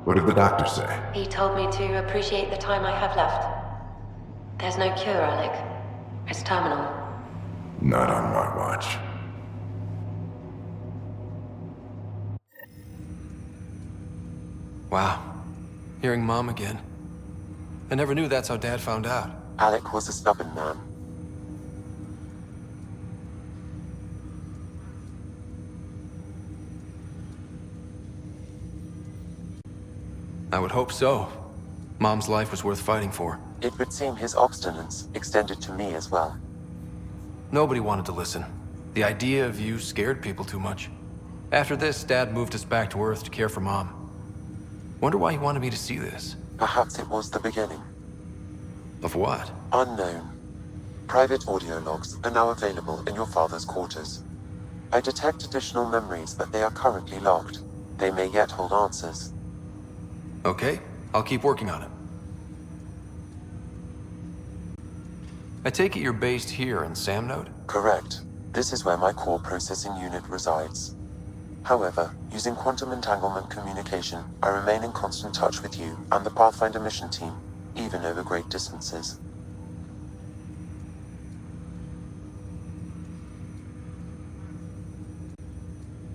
what did the doctor say? He told me to appreciate the time I have left. There's no cure, Alec. It's terminal. Not on my watch. Wow. Hearing Mom again. I never knew that's how Dad found out. Alec was a stubborn man. I would hope so. Mom's life was worth fighting for. It would seem his obstinance extended to me as well. Nobody wanted to listen. The idea of you scared people too much. After this, Dad moved us back to Earth to care for Mom. Wonder why he wanted me to see this. Perhaps it was the beginning. Of what? Unknown. Private audio logs are now available in your father's quarters. I detect additional memories, but they are currently locked. They may yet hold answers. Okay, I'll keep working on it. I take it you're based here in Sam node? Correct. This is where my core processing unit resides. However, using quantum entanglement communication, I remain in constant touch with you and the Pathfinder mission team, even over great distances.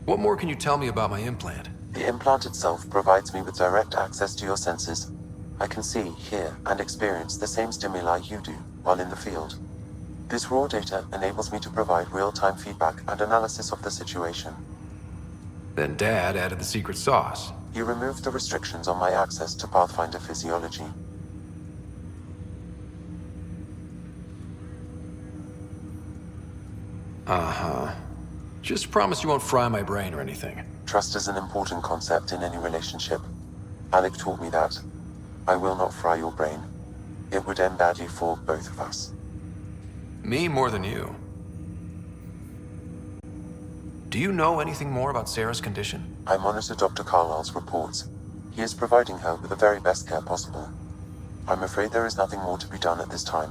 What more can you tell me about my implant? The implant itself provides me with direct access to your senses. I can see, hear, and experience the same stimuli you do while in the field. This raw data enables me to provide real-time feedback and analysis of the situation. Then Dad added the secret sauce. You removed the restrictions on my access to Pathfinder physiology. Uh-huh. Just promise you won't fry my brain or anything. Trust is an important concept in any relationship. Alec taught me that. I will not fry your brain. It would end badly for both of us. Me more than you. Do you know anything more about Sarah's condition? I monitor Dr. Carlisle's reports. He is providing her with the very best care possible. I'm afraid there is nothing more to be done at this time.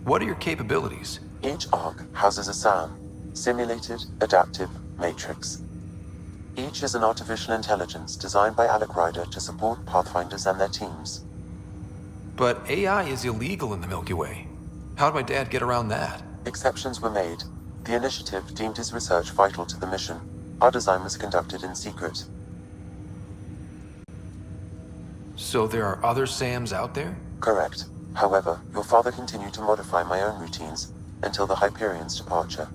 What are your capabilities? Each ARC houses a SAM, Simulated Adaptive Matrix. Each is an artificial intelligence designed by Ryder to support Pathfinders and their teams. But AI is illegal in the Milky Way. How'd my dad get around that? Exceptions were made. The initiative deemed his research vital to the mission. Our design was conducted in secret. So there are other SAMs out there? Correct. However, your father continued to modify my own routines until the Hyperion's departure.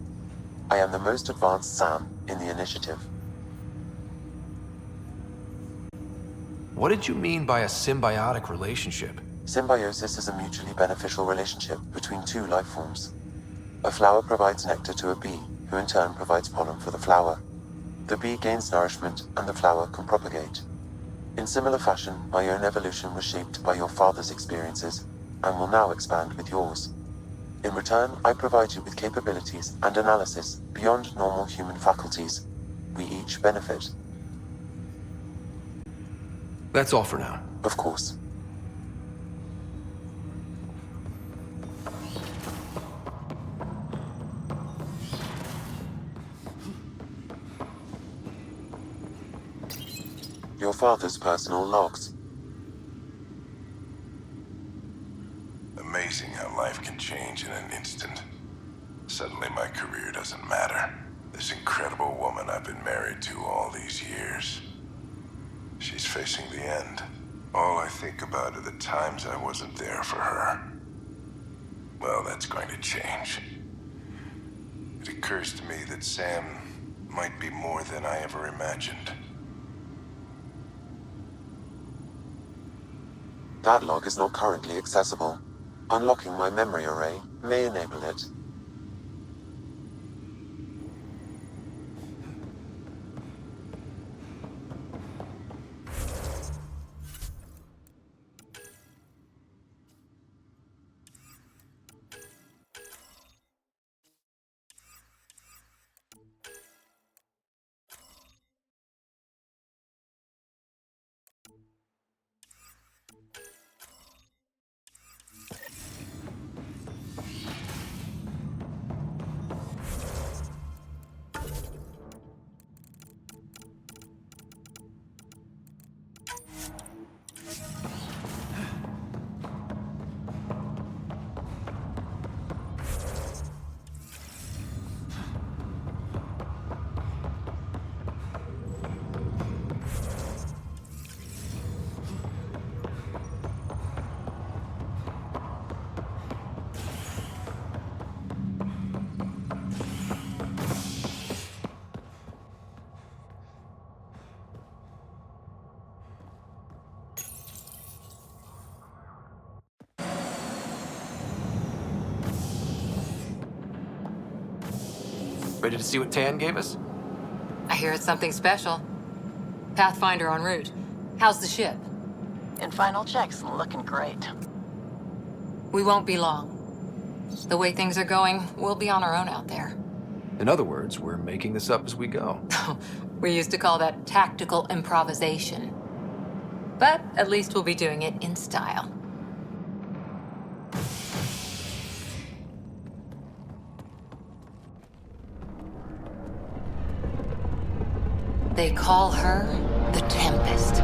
I am the most advanced SAM in the initiative. What did you mean by a symbiotic relationship? Symbiosis is a mutually beneficial relationship between two life forms. A flower provides nectar to a bee, who in turn provides pollen for the flower. The bee gains nourishment, and the flower can propagate. In similar fashion, my own evolution was shaped by your father's experiences, and will now expand with yours. In return, I provide you with capabilities and analysis beyond normal human faculties. We each benefit. That's all for now. Of course. Your father's personal logs. Amazing how life can change in an instant. Suddenly my career doesn't matter. This incredible woman I've been married to all these years. She's facing the end. All I think about are the times I wasn't there for her. Well, that's going to change. It occurs to me that Sam might be more than I ever imagined. That log is not currently accessible. Unlocking my memory array may enable it. Ready to see what Tan gave us? I hear it's something special. Pathfinder en route. How's the ship? In final checks, looking great. We won't be long. The way things are going, we'll be on our own out there. In other words, we're making this up as we go. We used to call that tactical improvisation. But at least we'll be doing it in style. They call her the Tempest.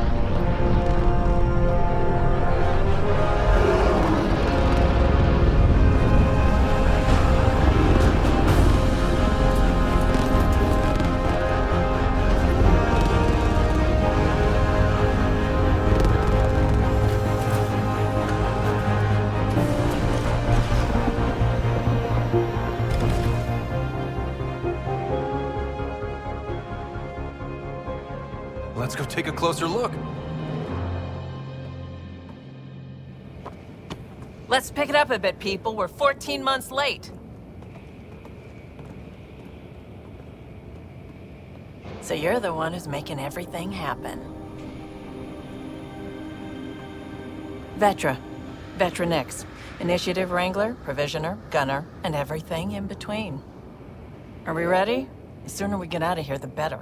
Let's go take a closer look. Let's pick it up a bit, people. We're 14 months late. So you're the one who's making everything happen. Vetra. Vetra Nix. Initiative Wrangler, Provisioner, Gunner, and everything in between. Are we ready? The sooner we get out of here, the better.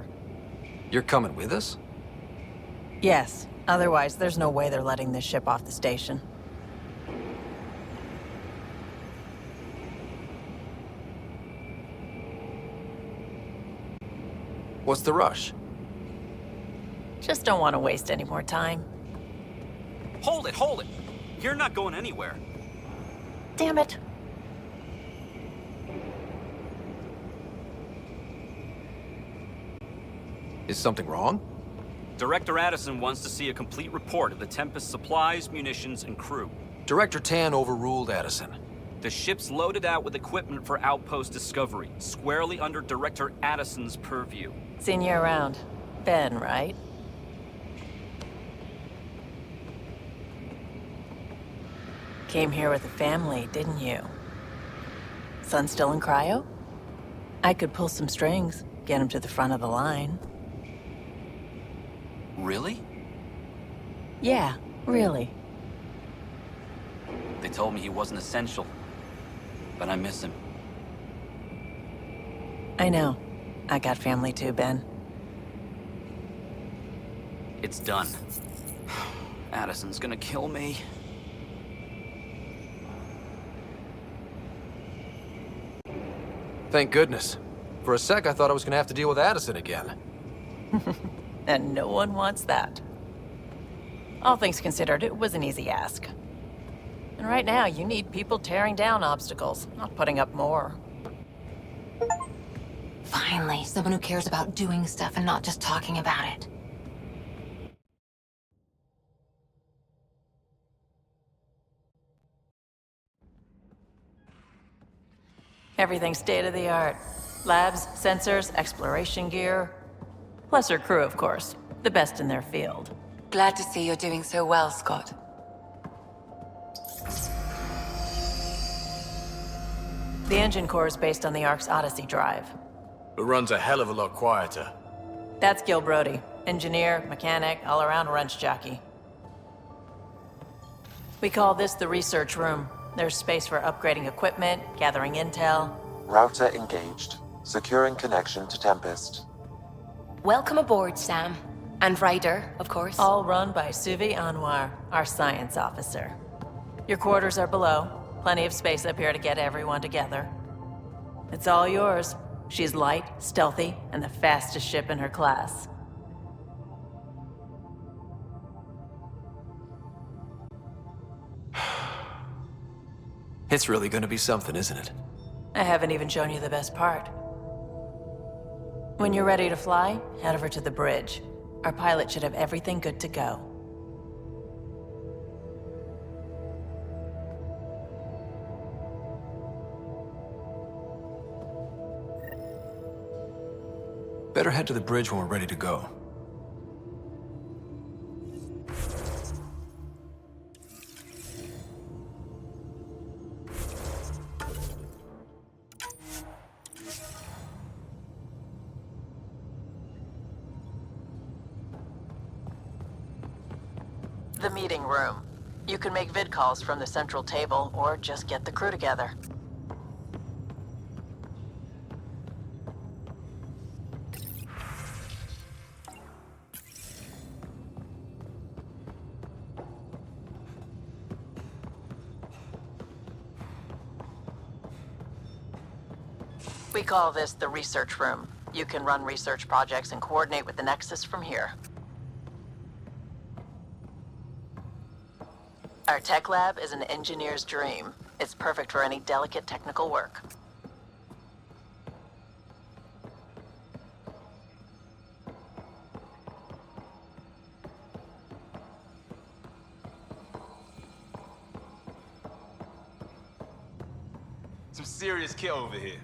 You're coming with us? Yes. Otherwise, there's no way they're letting this ship off the station. What's the rush? Just don't want to waste any more time. Hold it, hold it! You're not going anywhere. Damn it. Is something wrong? Director Addison wants to see a complete report of the Tempest's supplies, munitions, and crew. Director Tan overruled Addison. The ship's loaded out with equipment for outpost discovery, squarely under Director Addison's purview. Seen you around. Ben, right? Came here with a family, didn't you? Son still in cryo? I could pull some strings, get him to the front of the line. Really? Yeah, really. They told me he wasn't essential, but I miss him. I know. I got family too, Ben. It's done. Addison's gonna kill me. Thank goodness. For a sec, I thought I was gonna have to deal with Addison again. And no one wants that. All things considered, it was an easy ask. And right now, you need people tearing down obstacles, not putting up more. Finally, someone who cares about doing stuff and not just talking about it. Everything's state-of-the-art. Labs, sensors, exploration gear. Plus her crew, of course. The best in their field. Glad to see you're doing so well, Scott. The engine core is based on the Ark's Odyssey drive. It runs a hell of a lot quieter. That's Gil Brody. Engineer, mechanic, all-around wrench jockey. We call this the research room. There's space for upgrading equipment, gathering intel. Router engaged. Securing connection to Tempest. Welcome aboard, Sam. And Ryder, of course. All run by Suvi Anwar, our science officer. Your quarters are below. Plenty of space up here to get everyone together. It's all yours. She's light, stealthy, and the fastest ship in her class. It's really gonna be something, isn't it? I haven't even shown you the best part. When you're ready to fly, head over to the bridge. Our pilot should have everything good to go. Better head to the bridge when we're ready to go. The meeting room. You can make vid calls from the central table, or just get the crew together. We call this the research room. You can run research projects and coordinate with the Nexus from here. Our tech lab is an engineer's dream. It's perfect for any delicate technical work. Some serious kit over here.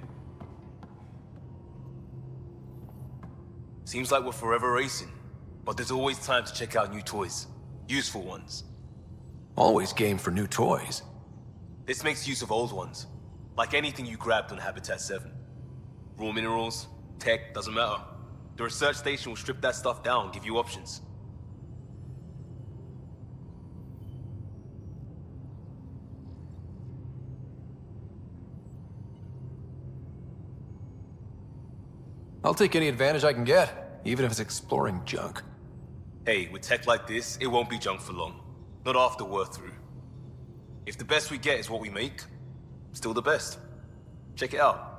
Seems like we're forever racing, but there's always time to check out new toys. Useful ones. Always game for new toys. This makes use of old ones, like anything you grabbed on Habitat 7. Raw minerals, tech, doesn't matter. The research station will strip that stuff down and give you options. I'll take any advantage I can get, even if it's exploring junk. Hey, with tech like this, it won't be junk for long. Not after we're through. If the best we get is what we make, still the best. Check it out.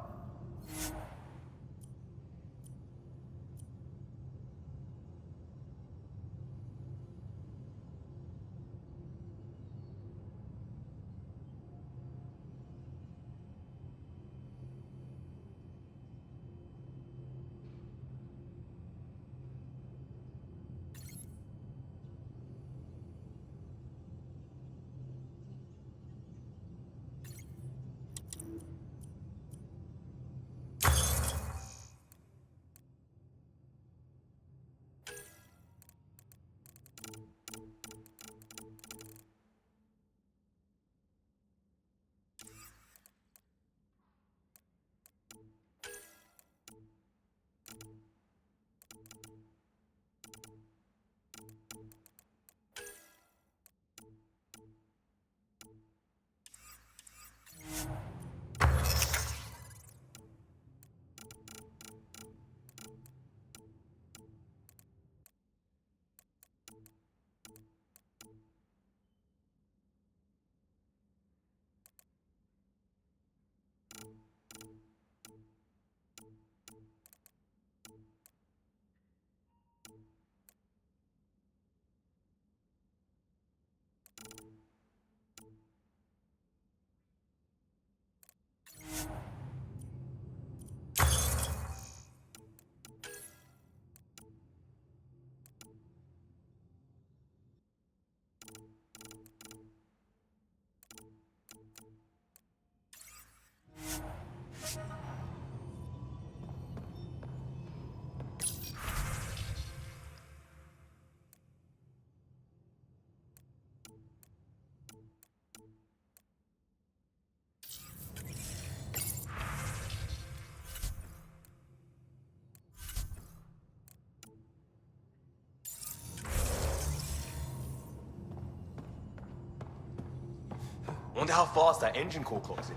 Wonder how fast that engine core clocks in.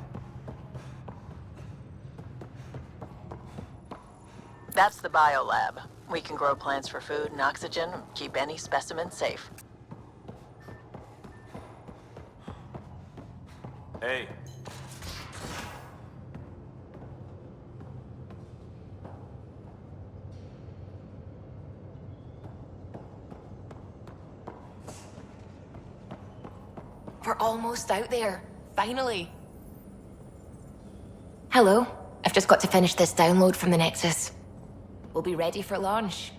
That's the biolab. We can grow plants for food and oxygen, keep any specimen safe. Hey. We're almost out there. Finally. Hello. I've just got to finish this download from the Nexus. We'll be ready for launch.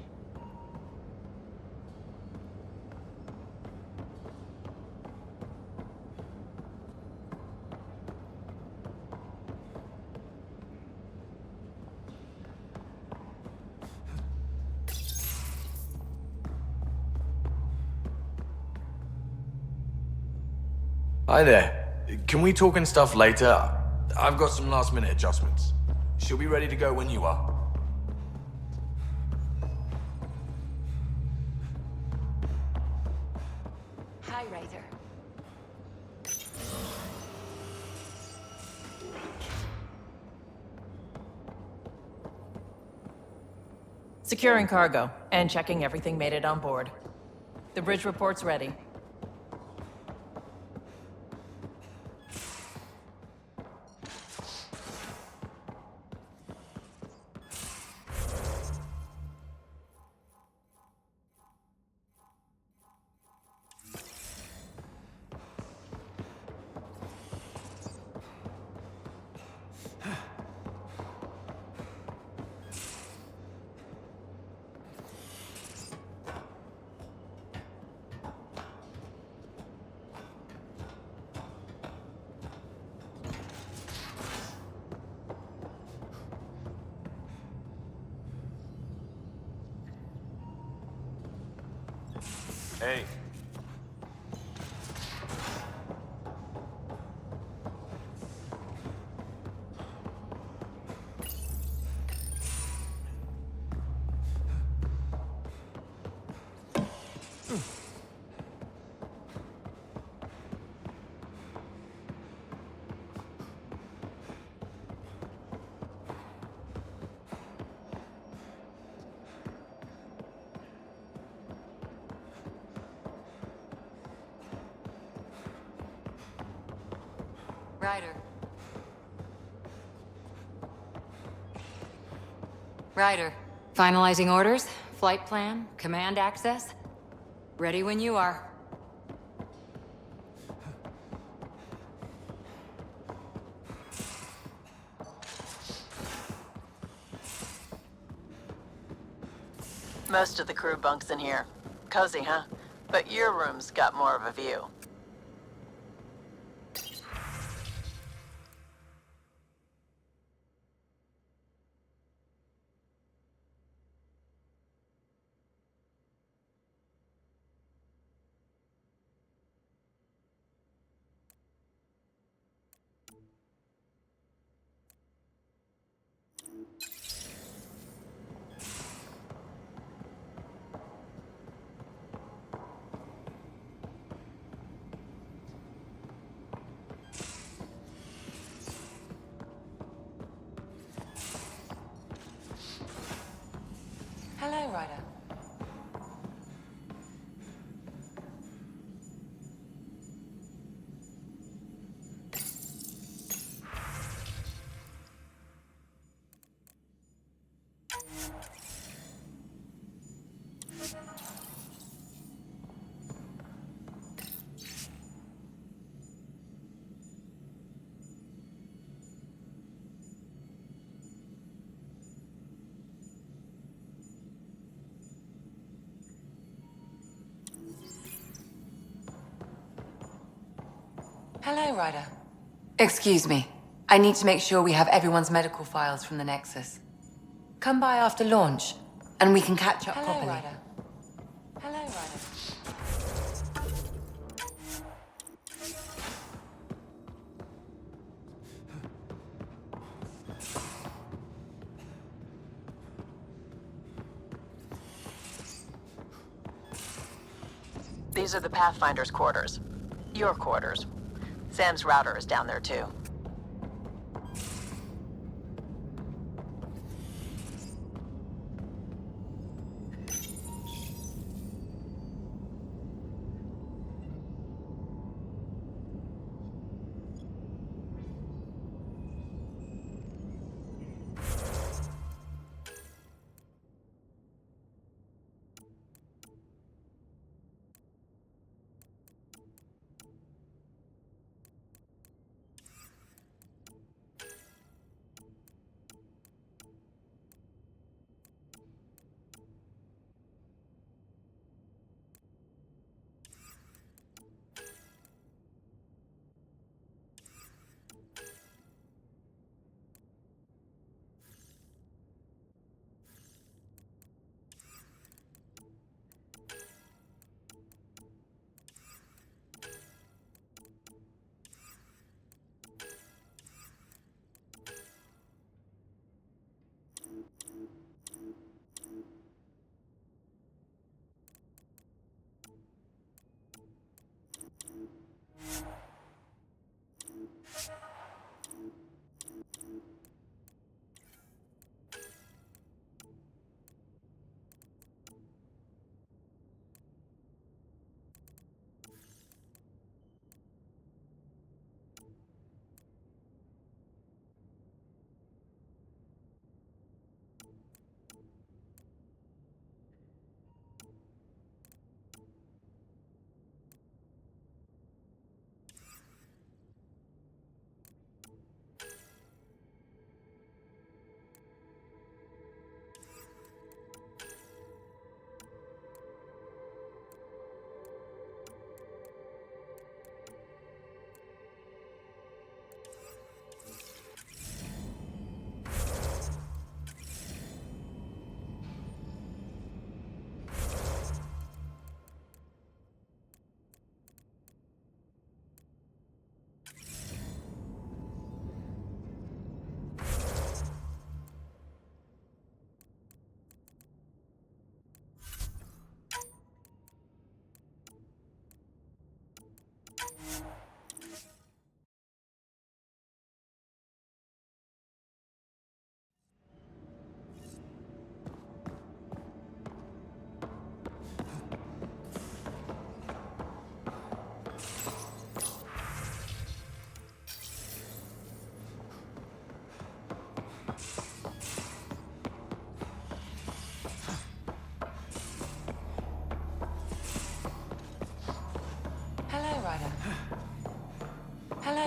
Hi there. Can we talk and stuff later? I've got some last-minute adjustments. She'll be ready to go when you are. Hi, Ryder. Securing cargo and checking everything made it on board. The bridge report's ready. Hey. Ryder. Ryder. Finalizing orders, flight plan, command access. Ready when you are. Most of the crew bunks in here. Cozy, huh? But your room's got more of a view. Hello, Ryder. Hello, Ryder. Excuse me. I need to make sure we have everyone's medical files from the Nexus. Come by after launch, and we can catch up Hello, properly. Ryder. Hello, Ryder. These are the Pathfinder's quarters. Your quarters. Sam's router is down there too.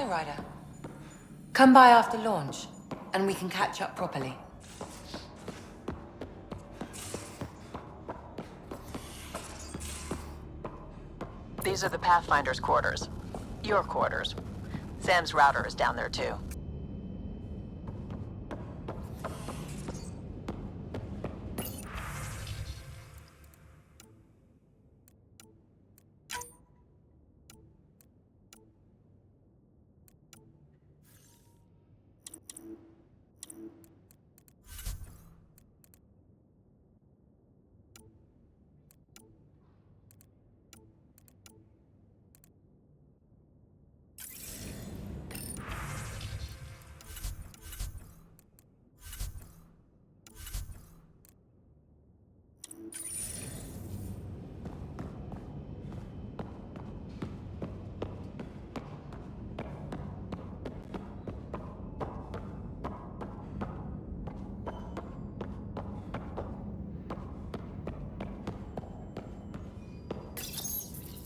Ryder. Come by after launch, and we can catch up properly. These are the Pathfinder's quarters. Your quarters. Sam's router is down there too.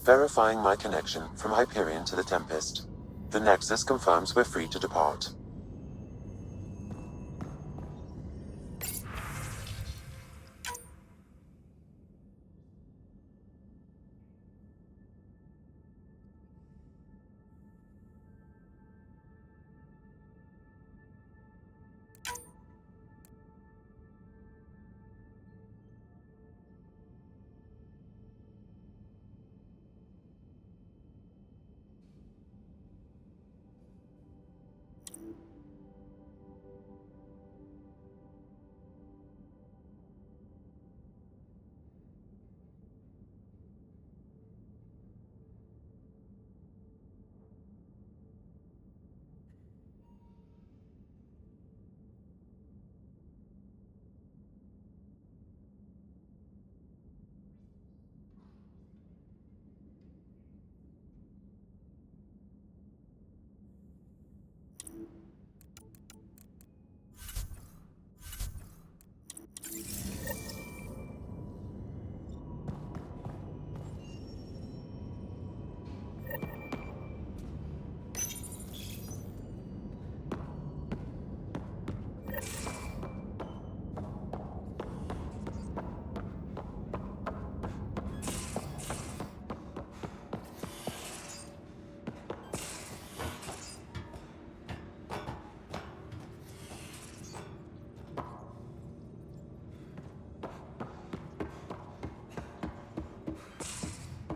Verifying my connection from Hyperion to the Tempest. The Nexus confirms we're free to depart.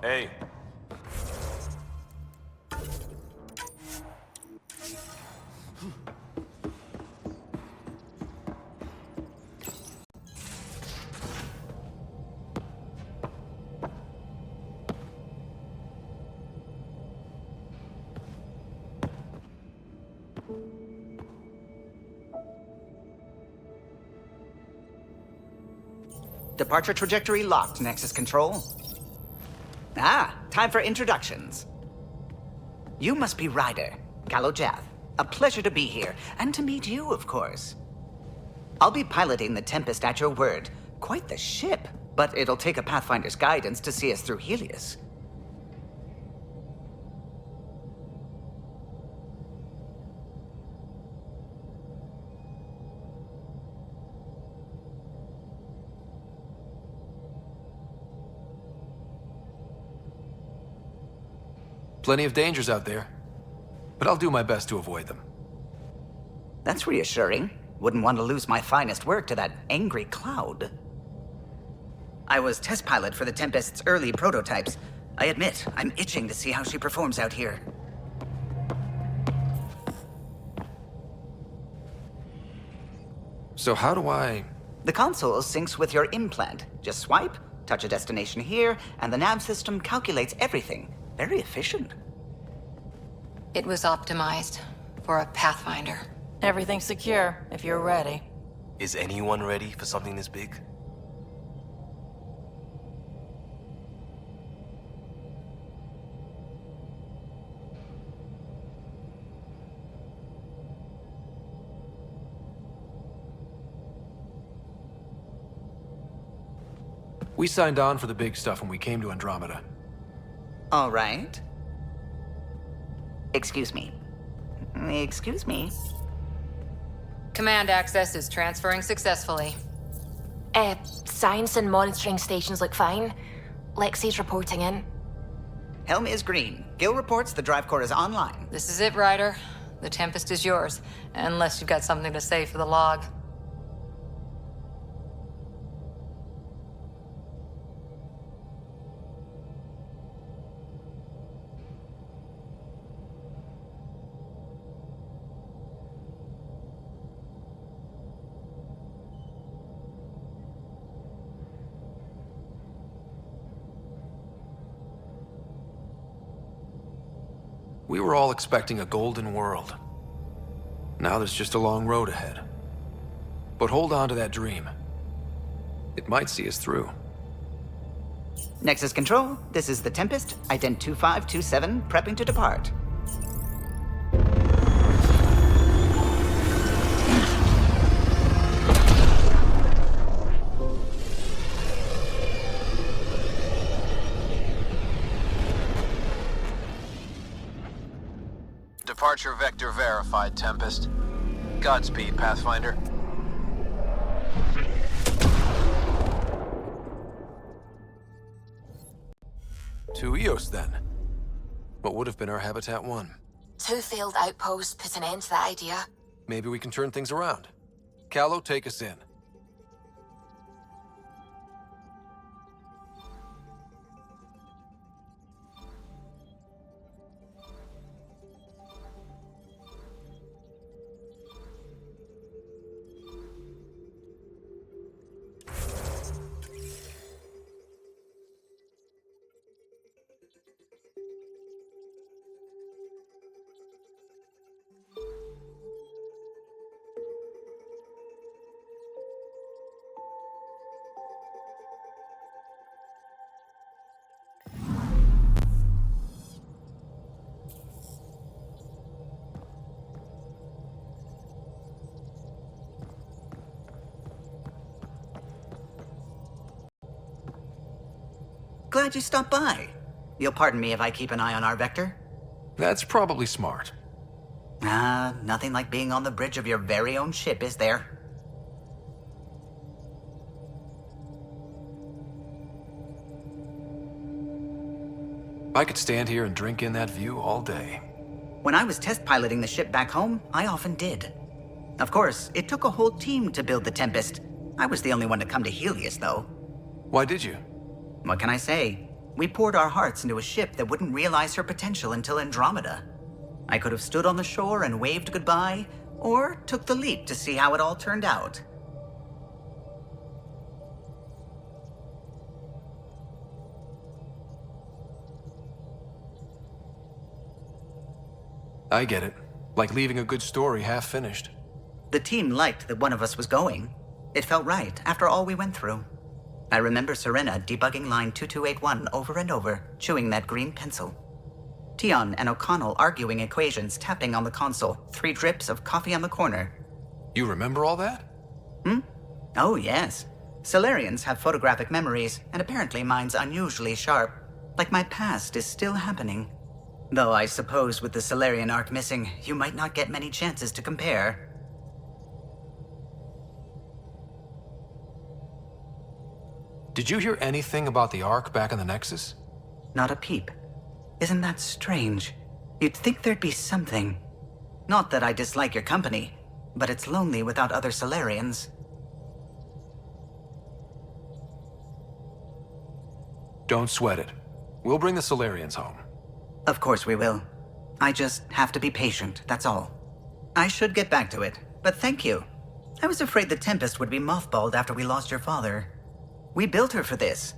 Hey. Departure trajectory locked, Nexus Control. Ah, time for introductions. You must be Ryder, Jav. A pleasure to be here, and to meet you, of course. I'll be piloting the Tempest at your word. Quite the ship, but it'll take a Pathfinder's guidance to see us through Helios. Plenty of dangers out there, but I'll do my best to avoid them. That's reassuring. Wouldn't want to lose my finest work to that angry cloud. I was test pilot for the Tempest's early prototypes. I admit, I'm itching to see how she performs out here. So how do I... The console syncs with your implant. Just swipe, touch a destination here, and the nav system calculates everything. Very efficient. It was optimized for a Pathfinder. Everything's secure, if you're ready. Is anyone ready for something this big? We signed on for the big stuff when we came to Andromeda. All right. Excuse me. Excuse me? Command access is transferring successfully. Science and monitoring stations look fine. Lexi's reporting in. Helm is green. Gil reports the drive core is online. This is it, Ryder. The Tempest is yours, unless you've got something to say for the log. We were all expecting a golden world. Now there's just a long road ahead. But hold on to that dream. It might see us through. Nexus Control, this is the Tempest, ident 2527, prepping to depart. Departure vector verified, Tempest. Godspeed, Pathfinder. To Eos, then. What would have been our Habitat 1? 2 failed outposts put an end to that idea. Maybe we can turn things around. Callow, take us in. Glad you stopped by. You'll pardon me if I keep an eye on our vector? That's probably smart. Nothing like being on the bridge of your very own ship, is there? I could stand here and drink in that view all day. When I was test piloting the ship back home, I often did. Of course, it took a whole team to build the Tempest. I was the only one to come to Helios, though. Why did you? What can I say? We poured our hearts into a ship that wouldn't realize her potential until Andromeda. I could have stood on the shore and waved goodbye, or took the leap to see how it all turned out. I get it. Like leaving a good story half finished. The team liked that one of us was going. It felt right after all we went through. I remember Serena debugging line 2281 over and over, chewing that green pencil. Tion and O'Connell arguing equations, tapping on the console, 3 drips of coffee on the corner. You remember all that? Oh, yes. Solarians have photographic memories, and apparently mine's unusually sharp. Like my past is still happening. Though I suppose with the Solarian arc missing, you might not get many chances to compare. Did you hear anything about the Ark back in the Nexus? Not a peep. Isn't that strange? You'd think there'd be something. Not that I dislike your company, but it's lonely without other Solarians. Don't sweat it. We'll bring the Solarians home. Of course we will. I just have to be patient, that's all. I should get back to it, but thank you. I was afraid the Tempest would be mothballed after we lost your father. We built her for this.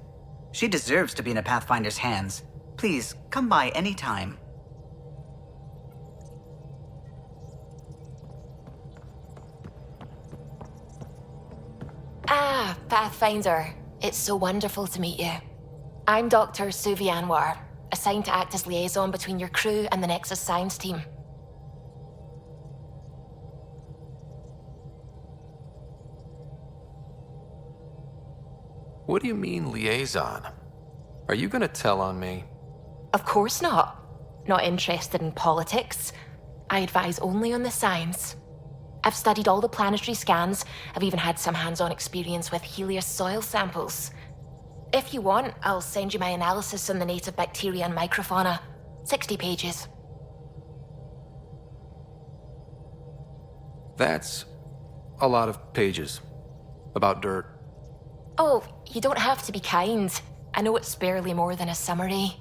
She deserves to be in a Pathfinder's hands. Please, come by any time. Pathfinder. It's so wonderful to meet you. I'm Dr. Suvi Anwar, assigned to act as liaison between your crew and the Nexus science team. What do you mean, liaison? Are you gonna tell on me? Of course not. Not interested in politics. I advise only on the science. I've studied all the planetary scans. I've even had some hands-on experience with Helios soil samples. If you want, I'll send you my analysis on the native bacteria and microfauna. 60 pages. That's a lot of pages. About dirt. Oh, you don't have to be kind. I know it's barely more than a summary.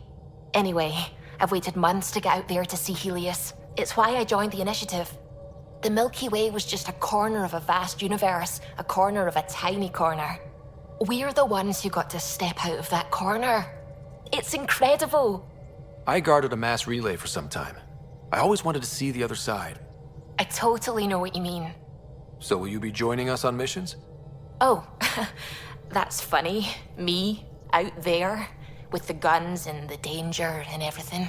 Anyway, I've waited months to get out there to see Helios. It's why I joined the initiative. The Milky Way was just a corner of a vast universe, a corner of a tiny corner. We're the ones who got to step out of that corner. It's incredible. I guarded a mass relay for some time. I always wanted to see the other side. I totally know what you mean. So will you be joining us on missions? Oh, that's funny. Me, out there, with the guns and the danger and everything.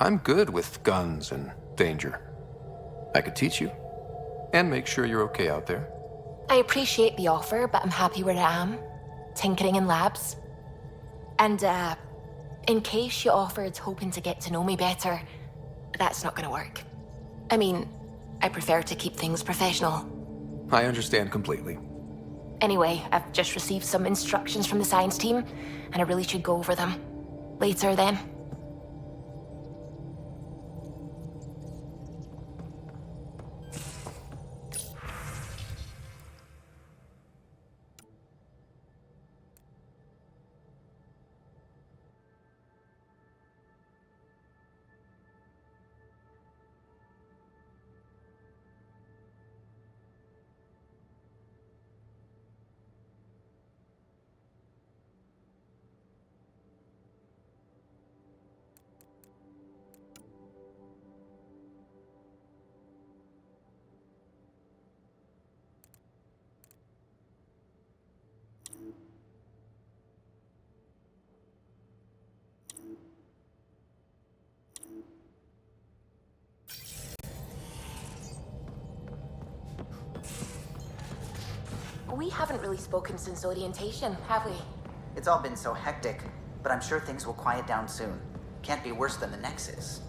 I'm good with guns and danger. I could teach you, and make sure you're okay out there. I appreciate the offer, but I'm happy where I am. Tinkering in labs. And, in case you offered hoping to get to know me better, that's not gonna work. I mean, I prefer to keep things professional. I understand completely. Anyway, I've just received some instructions from the science team, and I really should go over them. Later, then. We haven't really spoken since orientation, have we? It's all been so hectic, but I'm sure things will quiet down soon. Can't be worse than the Nexus.